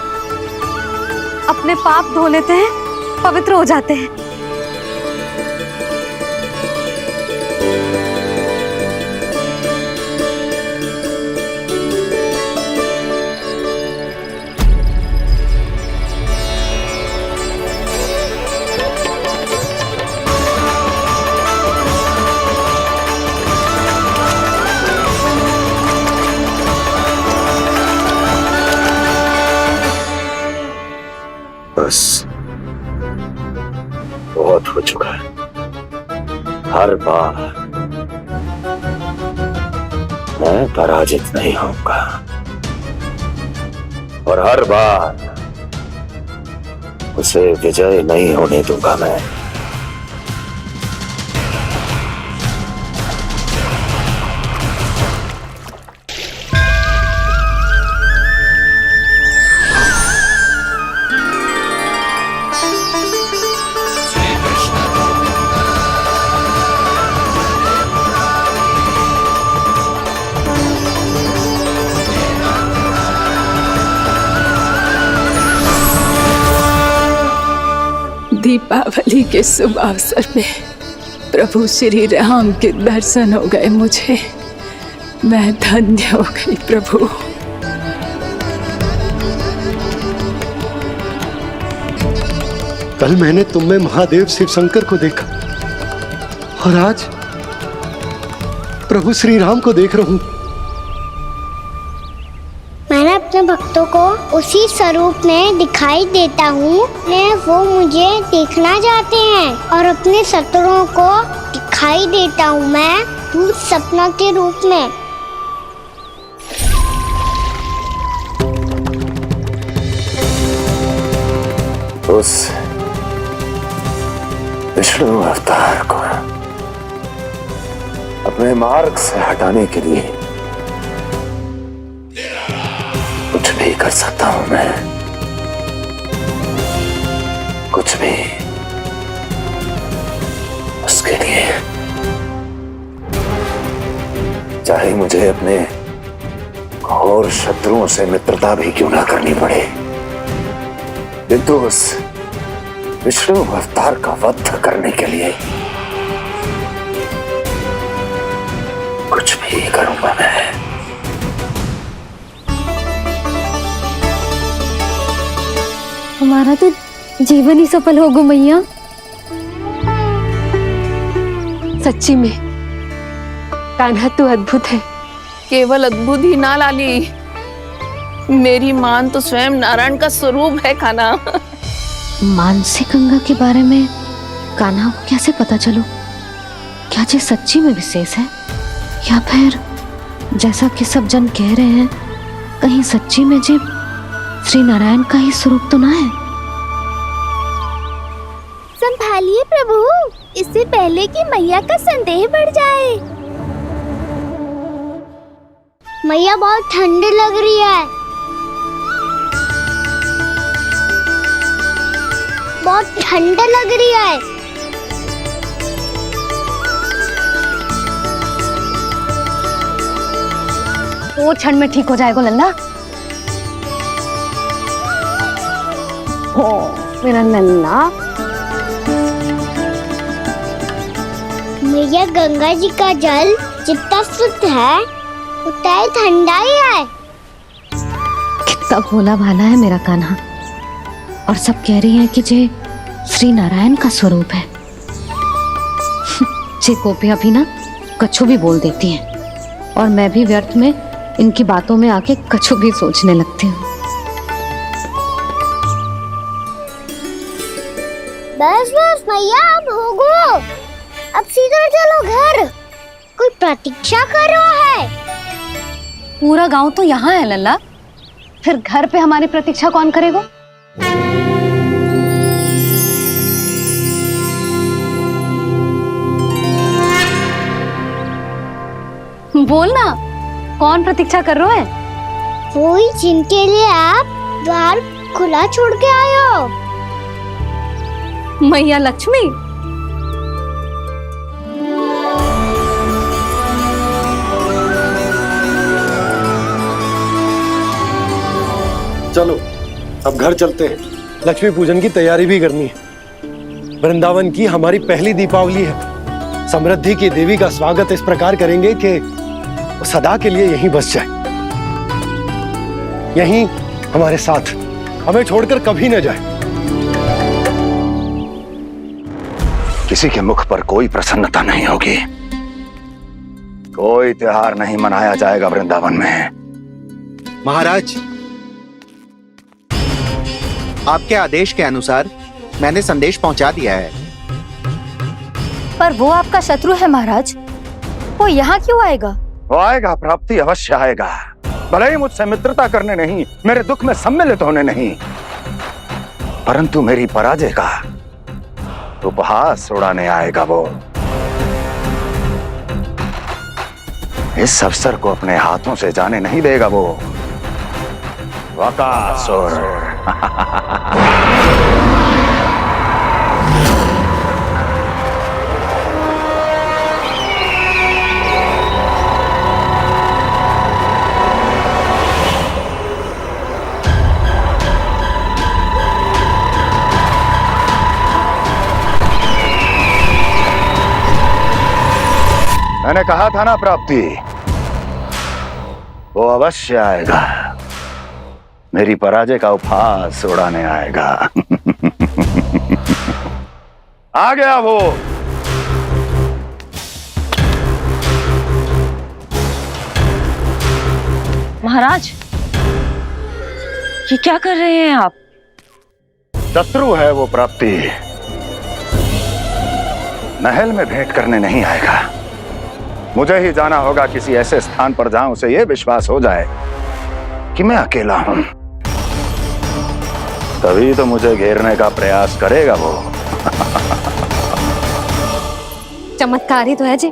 अपने पाप धो लेते हैं, पवित्र हो जाते हैं। बस बहुत हो चुका है। हर बार मैं पराजित नहीं होऊंगा और हर बार उसे विजय नहीं होने दूंगा मैं। दीपावली के शुभ अवसर में प्रभु श्री राम के दर्शन हो गए मुझे। मैं धन्य हो गई प्रभु। कल मैंने तुम में महादेव शिव शंकर को देखा और आज प्रभु श्री राम को देख रहा हूं। मैंने अपने भक्तों को उसी स्वरूप में दिखाई देता हूँ, वो मुझे देखना चाहते हैं, और अपने शत्रुओं को दिखाई देता हूँ मैं भूत सपना के रूप में। उस विष्णु अवतार को अपने मार्ग से हटाने के लिए कुछ भी कर सकता हूं मैं, कुछ भी। उसके लिए चाहे मुझे अपने घोर शत्रुओं से मित्रता भी क्यों ना करनी पड़े, किंतु उस विष्णु अवतार का वध करने के लिए कुछ भी करूंगा मैं। हमारा तो जीवन ही सफल होगा मैया। सच्ची में कान्हा तू अद्भुत है। केवल अद्भुत ही ना लाली, मेरी मान तो स्वयं नारायण का स्वरूप है कान्हा। मानसी गंगा के बारे में कान्हा को कैसे पता चलो? क्या ये सच्ची में विशेष है, या फिर जैसा कि सब जन कह रहे हैं, कहीं सच्ची में जी श्री नारायण का ही स्वरूप तो ना है? संभालिए प्रभु, इससे पहले कि मैया का संदेह बढ़ जाए। मैया बहुत ठंडी लग रही है, बहुत ठंडा लग रही है। 2 क्षण में ठीक हो जाएगा लल्ला। हो मेरा लल्ला। मैया गंगा जी का जल जितना शुद्ध है उतना ही ठंडा ही है। कितना भोला भाला है मेरा कान्हा। और सब कह रही हैं कि ये श्री नारायण का स्वरूप है। ये गोपियां भी ना कछु भी बोल देती हैं और मैं भी व्यर्थ में इनकी बातों में आके कछु भी सोचने लगती हूँ। बस बस मैया अब हो गो, अब सीधा चलो घर। कोई प्रतीक्षा कर रहा है। पूरा गांव तो यहाँ है लल्ला, फिर घर पे हमारी प्रतीक्षा कौन करेगा? बोल ना, कौन प्रतीक्षा कर रहा है? वही जिनके लिए आप द्वार खुला छोड़ के आए हो। मैया लक्ष्मी। चलो अब घर चलते हैं, लक्ष्मी पूजन की तैयारी भी करनी है। वृंदावन की हमारी पहली दीपावली है। समृद्धि की देवी का स्वागत इस प्रकार करेंगे कि वो सदा के लिए यहीं बस जाए, यहीं हमारे साथ, हमें छोड़कर कभी न जाए। किसी के मुख पर कोई प्रसन्नता नहीं होगी, कोई त्योहार नहीं मनाया जाएगा वृंदावन में। महाराज, आपके आदेश के अनुसार मैंने संदेश पहुंचा दिया है। पर वो आपका शत्रु है महाराज, वो यहाँ क्यों आएगा? वो आएगा, प्राप्ति अवश्य आएगा। भले ही मुझसे मित्रता करने नहीं, मेरे दुख में सम्मिलित होने नहीं, परंतु मेरी पराजय का उपहास उड़ाने आएगा वो। इस अवसर को अपने हाथों से जाने नहीं देगा वो। वकासुर। मैंने कहा था ना प्राप्ति, वो अवश्य आएगा, मेरी पराजय का उपहास उड़ाने आएगा। आ गया वो। महाराज, ये क्या कर रहे हैं आप? शत्रु है वो प्राप्ति, महल में भेंट करने नहीं आएगा। मुझे ही जाना होगा किसी ऐसे स्थान पर जहां उसे यह विश्वास हो जाए कि मैं अकेला हूं, तभी तो मुझे घेरने का प्रयास करेगा वो। चमत्कारी तो है जी,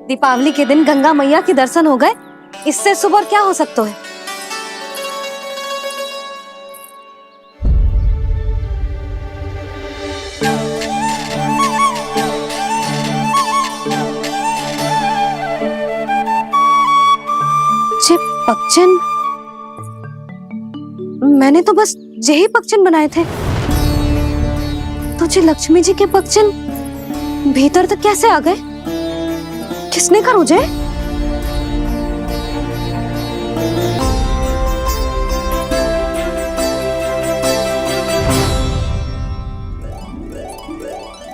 दीपावली के दिन गंगा मैया के दर्शन हो गए, इससे शुभ और क्या हो सकता है? पक्षन, मैंने तो बस यही पक्षन बनाए थे, तो जी लक्ष्मी जी के पक्षन भीतर तक कैसे आ गए? किसने कर मुझे?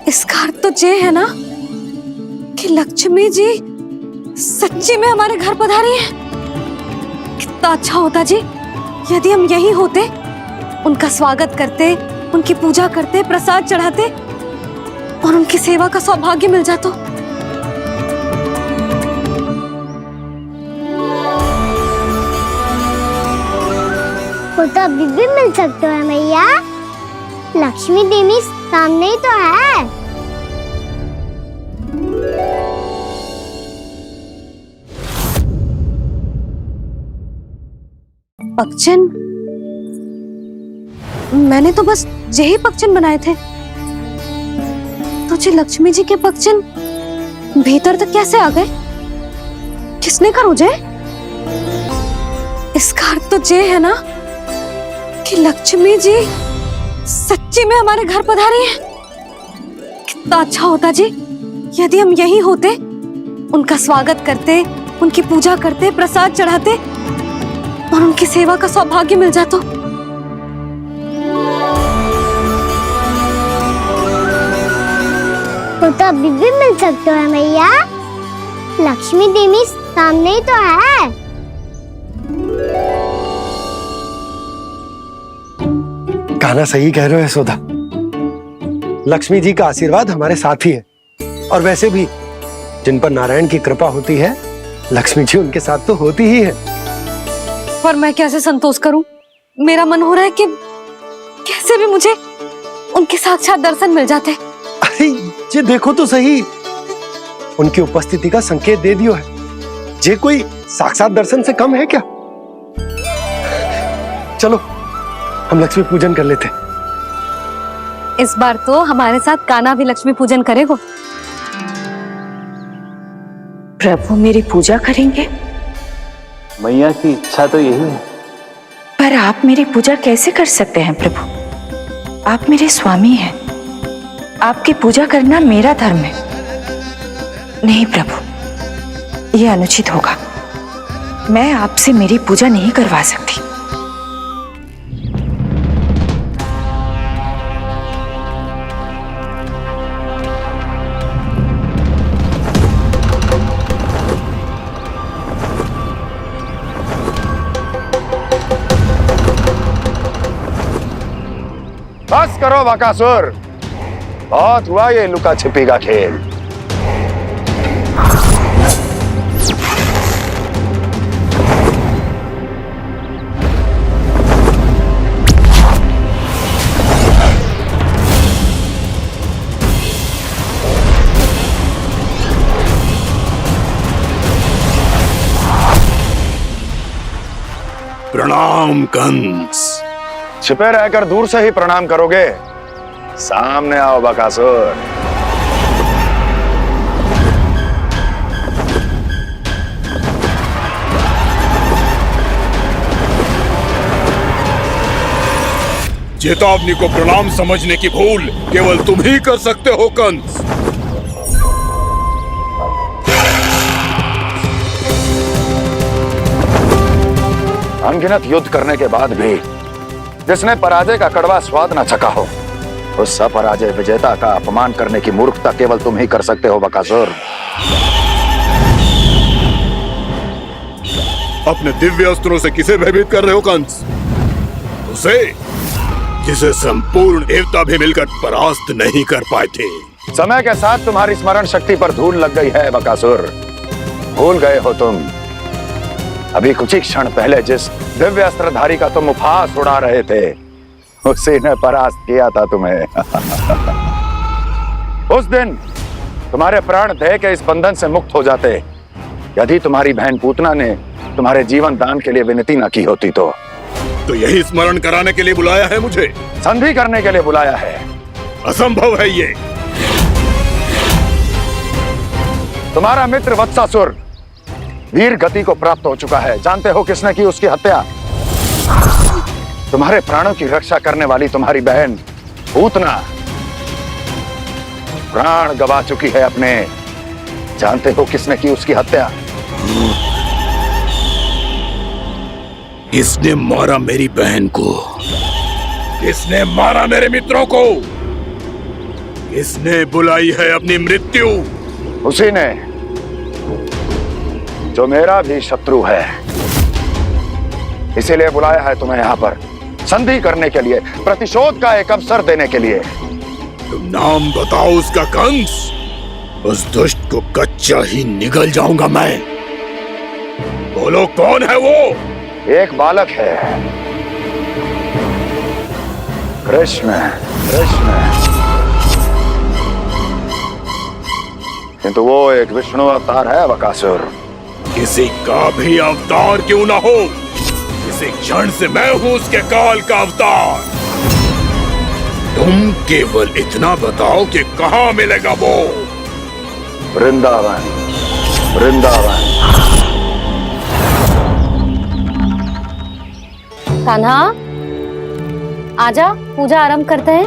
इसका अर्थ तो ये है ना कि लक्ष्मी जी सच्ची में हमारे घर पधारी है। कितना अच्छा होता जी यदि हम यहीं होते, उनका स्वागत करते, उनकी पूजा करते, प्रसाद चढ़ाते और उनकी सेवा का सौभाग्य मिल जाता। वो तो अभी भी मिल सकते हैं मैया, लक्ष्मी देवी सामने ही तो है। पक्षन, मैंने तो बस यही पक्षन बनाए थे, तो जी लक्ष्मी जी के पक्षन भीतर तक कैसे आ गए? किसने कर मुझे? इसका अर्थ तो ये है ना कि लक्ष्मी जी सच्ची में हमारे घर पधारी हैं। कितना अच्छा होता जी यदि हम यहीं होते, उनका स्वागत करते, उनकी पूजा करते, प्रसाद चढ़ाते और उनकी सेवा का सौभाग्य मिल जाता। तो अभी भी मिल सकते हैं मैया। लक्ष्मी देवी सामने ही तो है। गाना सही कह रहे हो यशोदा। लक्ष्मी जी का आशीर्वाद हमारे साथ ही है, और वैसे भी जिन पर नारायण की कृपा होती है, लक्ष्मी जी उनके साथ तो होती ही है। पर मैं कैसे संतोष करूं? मेरा मन हो रहा है कि कैसे भी मुझे उनके साक्षात दर्शन मिल जाते। अरे ये देखो तो सही, उनकी उपस्थिति का संकेत दे दियो है। ये कोई साक्षात दर्शन से कम है क्या? चलो हम लक्ष्मी पूजन कर लेते। इस बार तो हमारे साथ कान्हा भी लक्ष्मी पूजन करेगा। प्रभु मेरी पूजा करेंगे? मैया की इच्छा तो यही है। पर आप मेरी पूजा कैसे कर सकते हैं प्रभु? आप मेरे स्वामी हैं। आपकी पूजा करना मेरा धर्म है। नहीं प्रभु, यह अनुचित होगा। मैं आपसे मेरी पूजा नहीं करवा सकती। बस करो बकासुर, बहुत हुआ ये लुका छिपी का खेल। प्रणाम कंस। छिपे रहकर दूर से ही प्रणाम करोगे? सामने आओ बकासुर। चेतावनी को प्रणाम समझने की भूल केवल तुम ही कर सकते हो कंस। अनगिनत युद्ध करने के बाद भी जिसने पराजय का कड़वा स्वाद न चखा हो, उस अपराजय विजेता का अपमान करने की मूर्खता केवल तुम ही कर सकते हो बकासुर। अपने दिव्य अस्त्रों से किसे भयभीत कर रहे हो कंस? उसे जिसे संपूर्ण देवता भी मिलकर परास्त नहीं कर पाए थे। समय के साथ तुम्हारी स्मरण शक्ति पर धूल लग गई है बकासुर। भूल गए हो तुम अभी कुछ ही क्षण पहले जिस दिव्य अस्त्रधारी का तुम उपहास उड़ा रहे थे, उसी ने परास्त किया था तुम्हें। उस दिन तुम्हारे प्राण देह के इस बंधन से मुक्त हो जाते यदि तुम्हारी बहन पूतना ने तुम्हारे जीवन दान के लिए विनती न की होती। तो यही स्मरण कराने के लिए बुलाया है मुझे? संधि करने के लिए बुलाया है। असंभव है ये। तुम्हारा मित्र वत्सासुर वीर गति को प्राप्त हो चुका है। जानते हो किसने की उसकी हत्या? तुम्हारे प्राणों की रक्षा करने वाली तुम्हारी बहन पूतना प्राण गवा चुकी है अपने। जानते हो किसने की उसकी हत्या? किसने मारा मेरी बहन को? किसने मारा मेरे मित्रों को? किसने बुलाई है अपनी मृत्यु? उसी ने जो मेरा भी शत्रु है। इसीलिए बुलाया है तुम्हें यहाँ पर संधि करने के लिए, प्रतिशोध का एक अवसर देने के लिए। तुम नाम बताओ उसका कंस। उस दुष्ट को कच्चा ही निगल जाऊंगा मैं। बोलो कौन है वो? एक बालक है, कृष्ण। कृष्ण, किंतु वो एक विष्णु अवतार है बकासुर। किसी का भी अवतार क्यों ना हो, इसी क्षण से मैं हूं उसके काल का अवतार। तुम केवल इतना बताओ कि कहां मिलेगा वो? वृंदावन। वृंदावन। कान्हा, आजा, पूजा आरंभ करते हैं।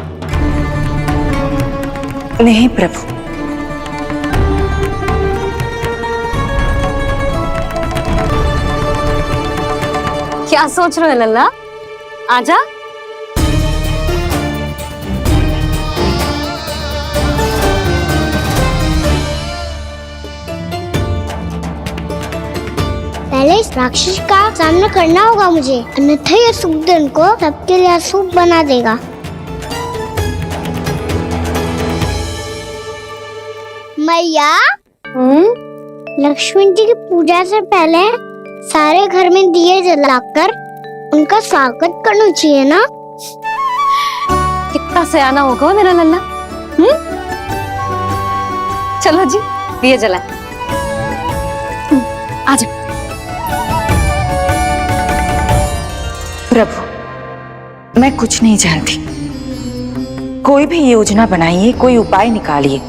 नहीं प्रभु, क्या सोच रहे हो लल्ला? आजा। पहले इस राक्षस का सामना करना होगा मुझे, अन्यथा ये सुखदन को सबके लिए अशुभ बना देगा। मैया, लक्ष्मण जी की पूजा से पहले सारे घर में दिए जलाकर उनका स्वागत करना चाहिए ना? कितना सयाना होगा मेरा लल्ला। चलो जी, दिए जलाएं। आजा। प्रभु, मैं कुछ नहीं जानती। कोई भी योजना बनाइए, कोई उपाय निकालिए,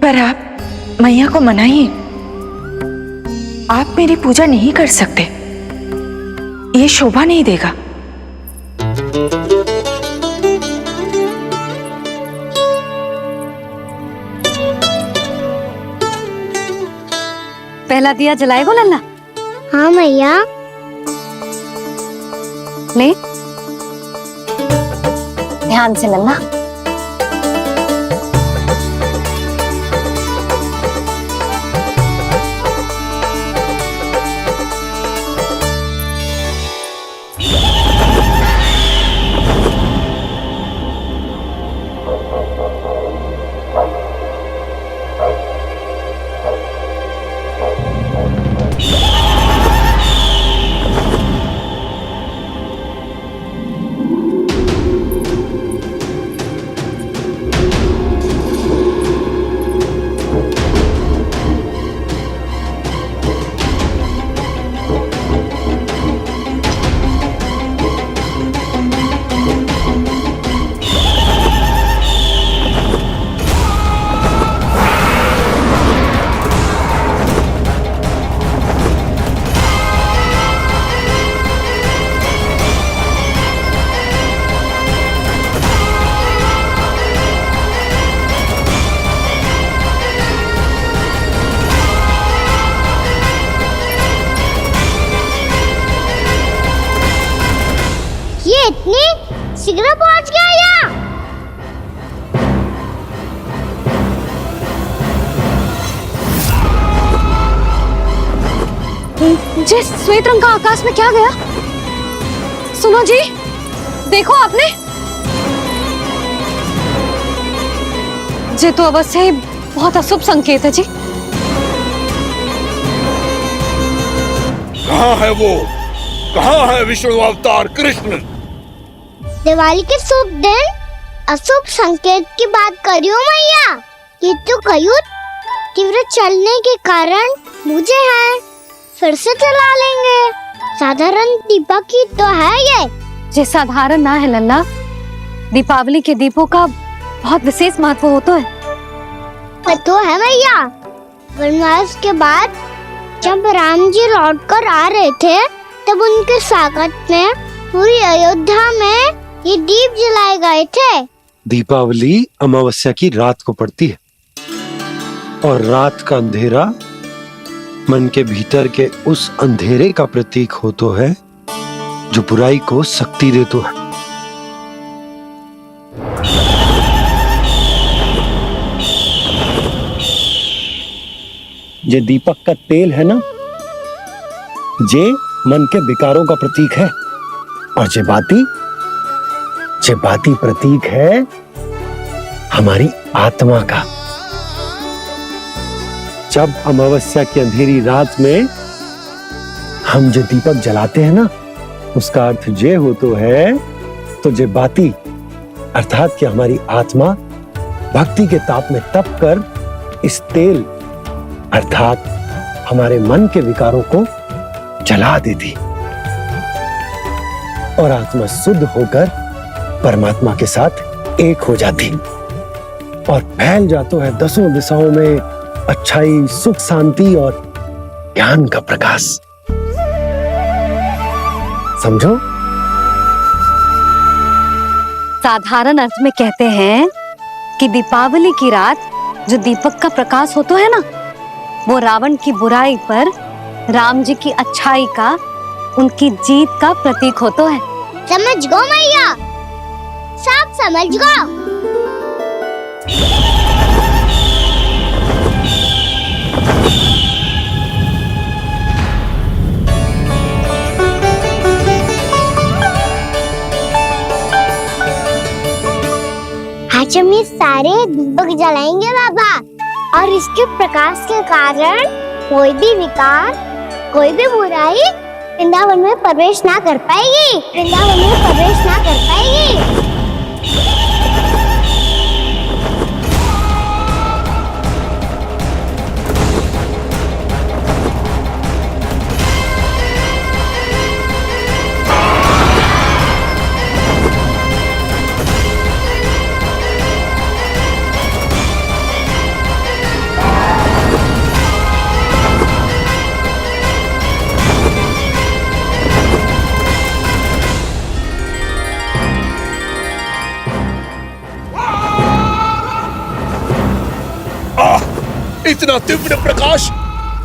पर आप मैया को मनाइए। आप मेरी पूजा नहीं कर सकते, ये शोभा नहीं देगा। पहला दिया जलाएगो लल्ला? हाँ मैया। ले, ध्यान से लल्ला। इतनी शीघ्र पहुंच गया यहाँ? जी, श्वेत रंग का आकाश में क्या गया? सुनो जी, देखो आपने। ये तो अवश्य ही बहुत अशुभ संकेत है जी। कहाँ है वो? कहाँ है विष्णु अवतार कृष्ण? दिवाली के शुभ दिन अशुभ संकेत की बात करियो मैया। ये तो कयूत तीव्र चलने के कारण मुझे है, फिर से चला लेंगे। साधारण दीपक ही तो है ये साधारण ना है लल्ला। दीपावली के दीपों का बहुत विशेष महत्व होता है। तो है मैया। वनवास के बाद जब राम जी लौट कर आ रहे थे, तब उनके स्वागत में पूरी अयोध्या में ये दीप जलाए गए थे। दीपावली अमावस्या की रात को पड़ती है और रात का अंधेरा मन के भीतर के उस अंधेरे का प्रतीक होतो है जो बुराई को शक्ति देतो है। ये दीपक का तेल है ना, जे मन के विकारों का प्रतीक है, और जे बाती प्रतीक है हमारी आत्मा का। जब अमावस्या की अंधेरी रात में हम जो दीपक जलाते हैं ना, उसका अर्थ जे हो तो है, तो जे बाती अर्थात कि हमारी आत्मा भक्ति के ताप में तप कर इस तेल अर्थात हमारे मन के विकारों को जला देती और आत्मा शुद्ध होकर परमात्मा के साथ एक हो जाती और फैल जाता है दसों दिशाओं में अच्छाई, सुख, शांति और ज्ञान का प्रकाश। समझो? साधारण अर्थ में कहते हैं कि दीपावली की रात जो दीपक का प्रकाश होता है ना, वो रावण की बुराई पर राम जी की अच्छाई का, उनकी जीत का प्रतीक होता है। समझ गो मैया, सब समझ गो। आज हम ये सारे दीपक जलाएंगे बाबा, और इसके प्रकाश के कारण कोई भी विकार, कोई भी बुराई वृंदावन में प्रवेश ना कर पाएगी, वृंदावन में प्रवेश ना कर पाएगी। इतना तीव्र प्रकाश,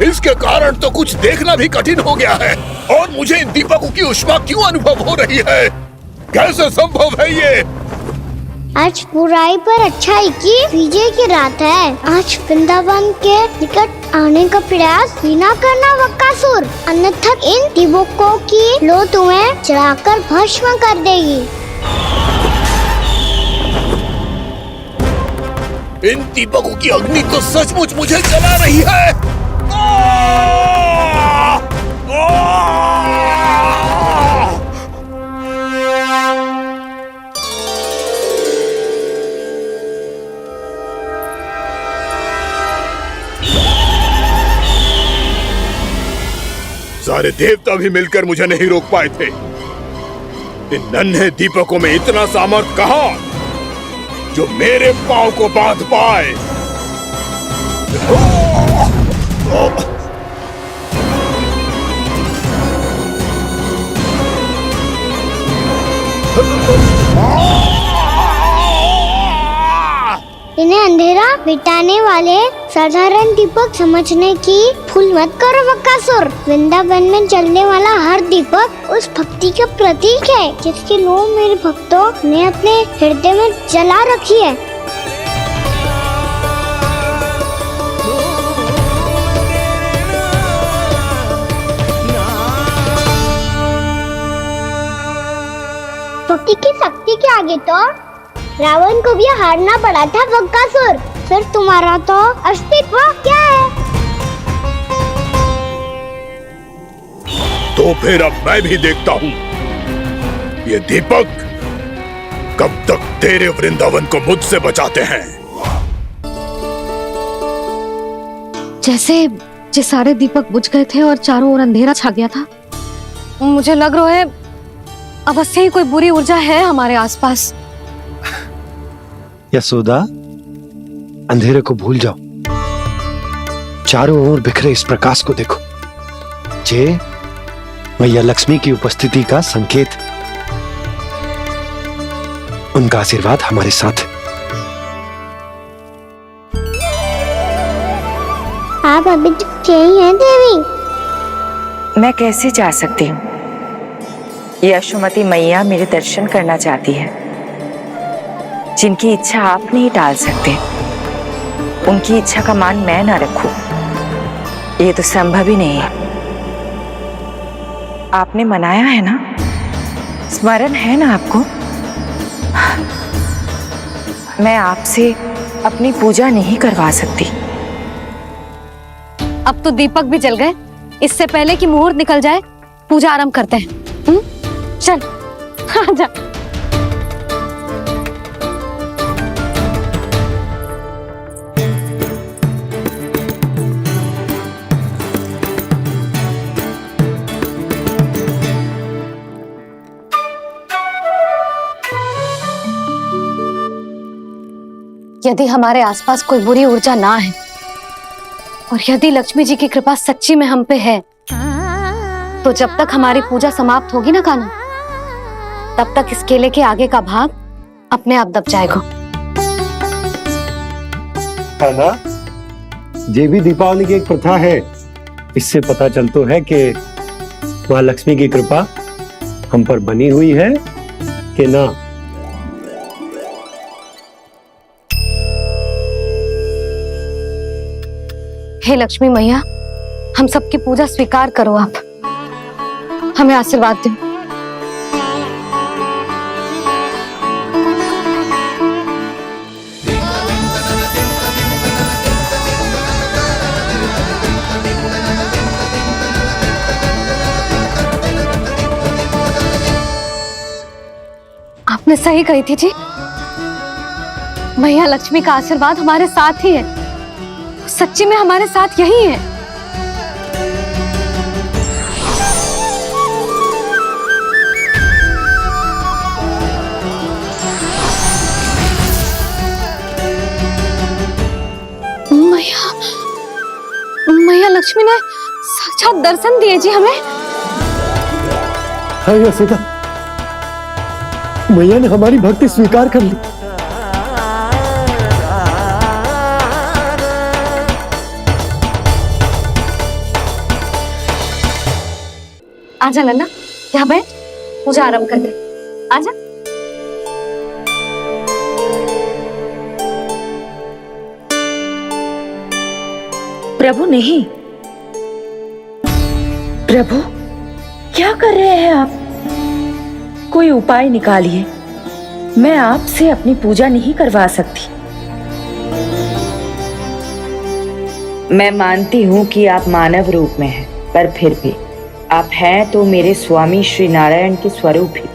इसके कारण तो कुछ देखना भी कठिन हो गया है। और मुझे इन दीपकों की उष्मा क्यों अनुभव हो रही है? कैसे संभव है ये? आज बुराई पर अच्छाई की विजय की रात है। आज वृंदावन के निकट आने का प्रयास भी ना करना बकासुर, अन्यथा इन दीपकों की लो तुम्हें जलाकर भस्म कर देगी। इन दीपकों की अग्नि तो सचमुच मुझे जला रही है। सारे देवता भी मिलकर मुझे नहीं रोक पाए थे। इन नन्हे दीपकों में इतना सामर्थ्य कहां जो मेरे पांव को बांध पाए। इन्हें अंधेरा मिटाने वाले साधारण दीपक समझने की भूल मत करो बकासुर। वृंदावन में जलने वाला हर दीपक उस भक्ति का प्रतीक है जिसकी लो मेरे भक्तों ने अपने हृदय में जला रखी है। भक्ति की शक्ति के आगे तो रावण को भी हारना पड़ा था बकासुर। फिर तुम्हारा तो अस्तित्व क्या है? तो फिर अब मैं भी देखता हूँ ये दीपक कब तक तेरे वृंदावन को मुझसे बचाते हैं। जैसे ये सारे दीपक बुझ गए थे और चारों ओर अंधेरा छा गया था, मुझे लग रहा है अवश्य ही कोई बुरी ऊर्जा है हमारे आसपास। यशोदा, अंधेरे को भूल जाओ, चारों ओर बिखरे इस प्रकाश को देखो। जे मैया लक्ष्मी की उपस्थिति का संकेत, उनका आशीर्वाद हमारे साथ। आप अभी तक यही हैं देवी? मैं कैसे जा सकती हूँ? यशोमती मैया मेरे दर्शन करना चाहती है। जिनकी इच्छा आप नहीं टाल सकते, उनकी इच्छा का मान मैं ना रखूं, ये तो संभव ही नहीं है। आपने मनाया है ना, स्मरण है ना आपको? मैं आपसे अपनी पूजा नहीं करवा सकती। अब तो दीपक भी जल गए, इससे पहले कि मुहूर्त निकल जाए पूजा आरंभ करते हैं। चल आजा। यदि हमारे आसपास कोई बुरी ऊर्जा ना है और यदि लक्ष्मी जी की कृपा सच्ची में हम पे है, तो जब तक हमारी पूजा समाप्त होगी ना कान्हा, तब तक इस केले के आगे का भाग अपने आप दब जाएगा। है ना? ये भी दीपावली की एक प्रथा है। इससे पता चलता है कि माँ लक्ष्मी की कृपा हम पर बनी हुई है कि ना। हे लक्ष्मी मैया, हम सबकी पूजा स्वीकार करो, आप हमें आशीर्वाद दो। आपने सही कही थी जी, मैया लक्ष्मी का आशीर्वाद हमारे साथ ही है। सच्ची में हमारे साथ यही है। मैया लक्ष्मी ने साक्षात दर्शन दिए जी हमें। हाँ यशोदा, मैया ने हमारी भक्ति स्वीकार कर ली। आजा लल्ला, यहाँ बैठ, पूजा आरंभ कर दे। आजा। प्रभु नहीं, प्रभु क्या कर रहे हैं आप? कोई उपाय निकालिए। मैं आपसे अपनी पूजा नहीं करवा सकती। मैं मानती हूँ कि आप मानव रूप में हैं, पर फिर भी आप हैं तो मेरे स्वामी श्री नारायण के स्वरूप ही।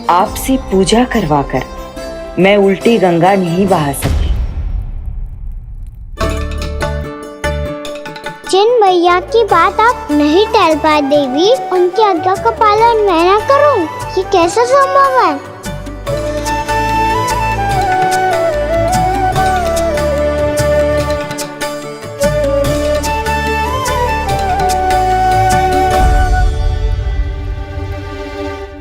आपसे पूजा करवाकर मैं उल्टी गंगा नहीं बहा सकती। जिन मैया की बात आप नहीं टाल पाए देवी, उनकी आज्ञा का पालन मैं ना करूं, ये कैसे संभव है?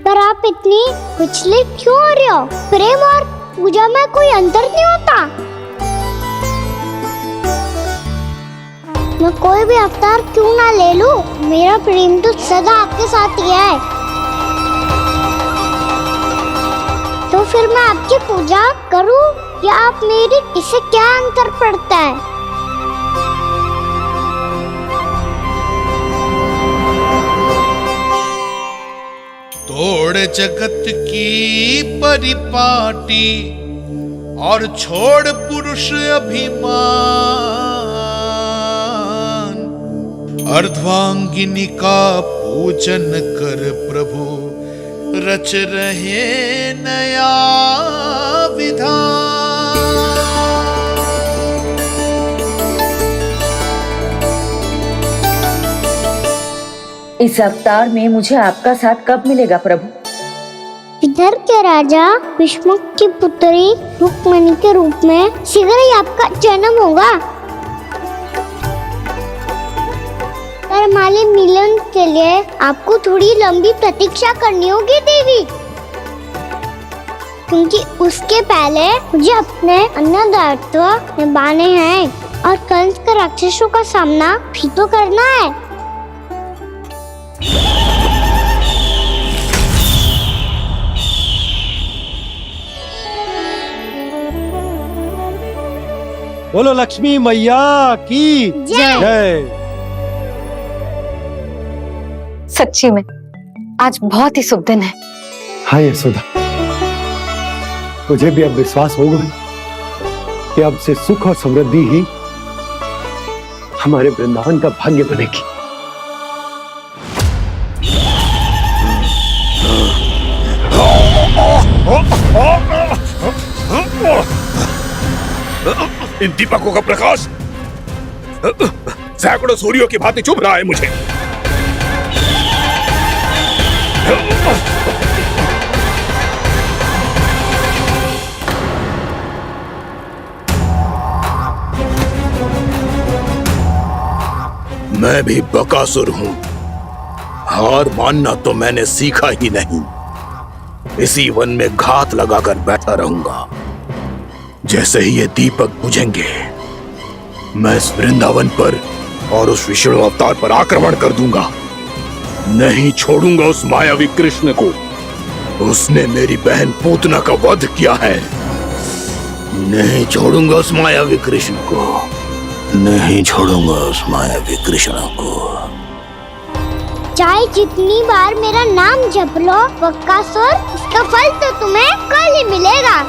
पर आप इतनी विचलित क्यों हो रहे हो? प्रेम और पूजा में कोई अंतर नहीं होता। मैं कोई भी अवतार क्यों ना ले लूं, मेरा प्रेम तो सदा आपके साथ ही है। तो फिर मैं आपकी पूजा करूं या आप मेरी? इससे क्या अंतर पड़ता है? तोड़ जगत की परिपाटी और छोड़ पुरुष अभिमान, अर्धांगिनी का पूजन कर प्रभु रच रहे नया विधान। इस अवतार में मुझे आपका साथ कब मिलेगा प्रभु? इधर के राजा विष्णु की पुत्री रुक्मणी के रूप में शीघ्र ही आपका जन्म होगा। हमारे मिलन के लिए आपको थोड़ी लंबी प्रतीक्षा करनी होगी देवी, क्योंकि उसके पहले मुझे अपने अन्य दायित्व निभाने हैं और कंस के राक्षसों का सामना भी तो करना है। बोलो लक्ष्मी मैया की जय। सच्ची में आज बहुत ही शुभ दिन है। हाँ यशोदा, मुझे भी अब विश्वास हो गया कि अब से सुख और समृद्धि ही हमारे वृंदावन का भाग्य बनेगी। इन दीपकों का प्रकाश सैकड़ों सूर्यों की भांति चुभ रहा है मुझे। मैं भी बकासुर हूं, हार मानना तो मैंने सीखा ही नहीं। इसी वन में घात लगाकर बैठा रहूंगा। जैसे ही ये दीपक बुझेंगे, मैं इस वृंदावन पर और उस विष्णु अवतार पर आक्रमण कर दूंगा। नहीं छोड़ूंगा उस मायावी कृष्ण को। उसने मेरी बहन पूतना का वध किया है। नहीं छोड़ूंगा उस मायावी कृष्ण को। नहीं छोड़ूंगा उस मायावी कृष्ण को। चाहे जितनी बार मेरा नाम जप लो बक्कासुर, इसका फल तो तुम्हें कल ही मिलेगा।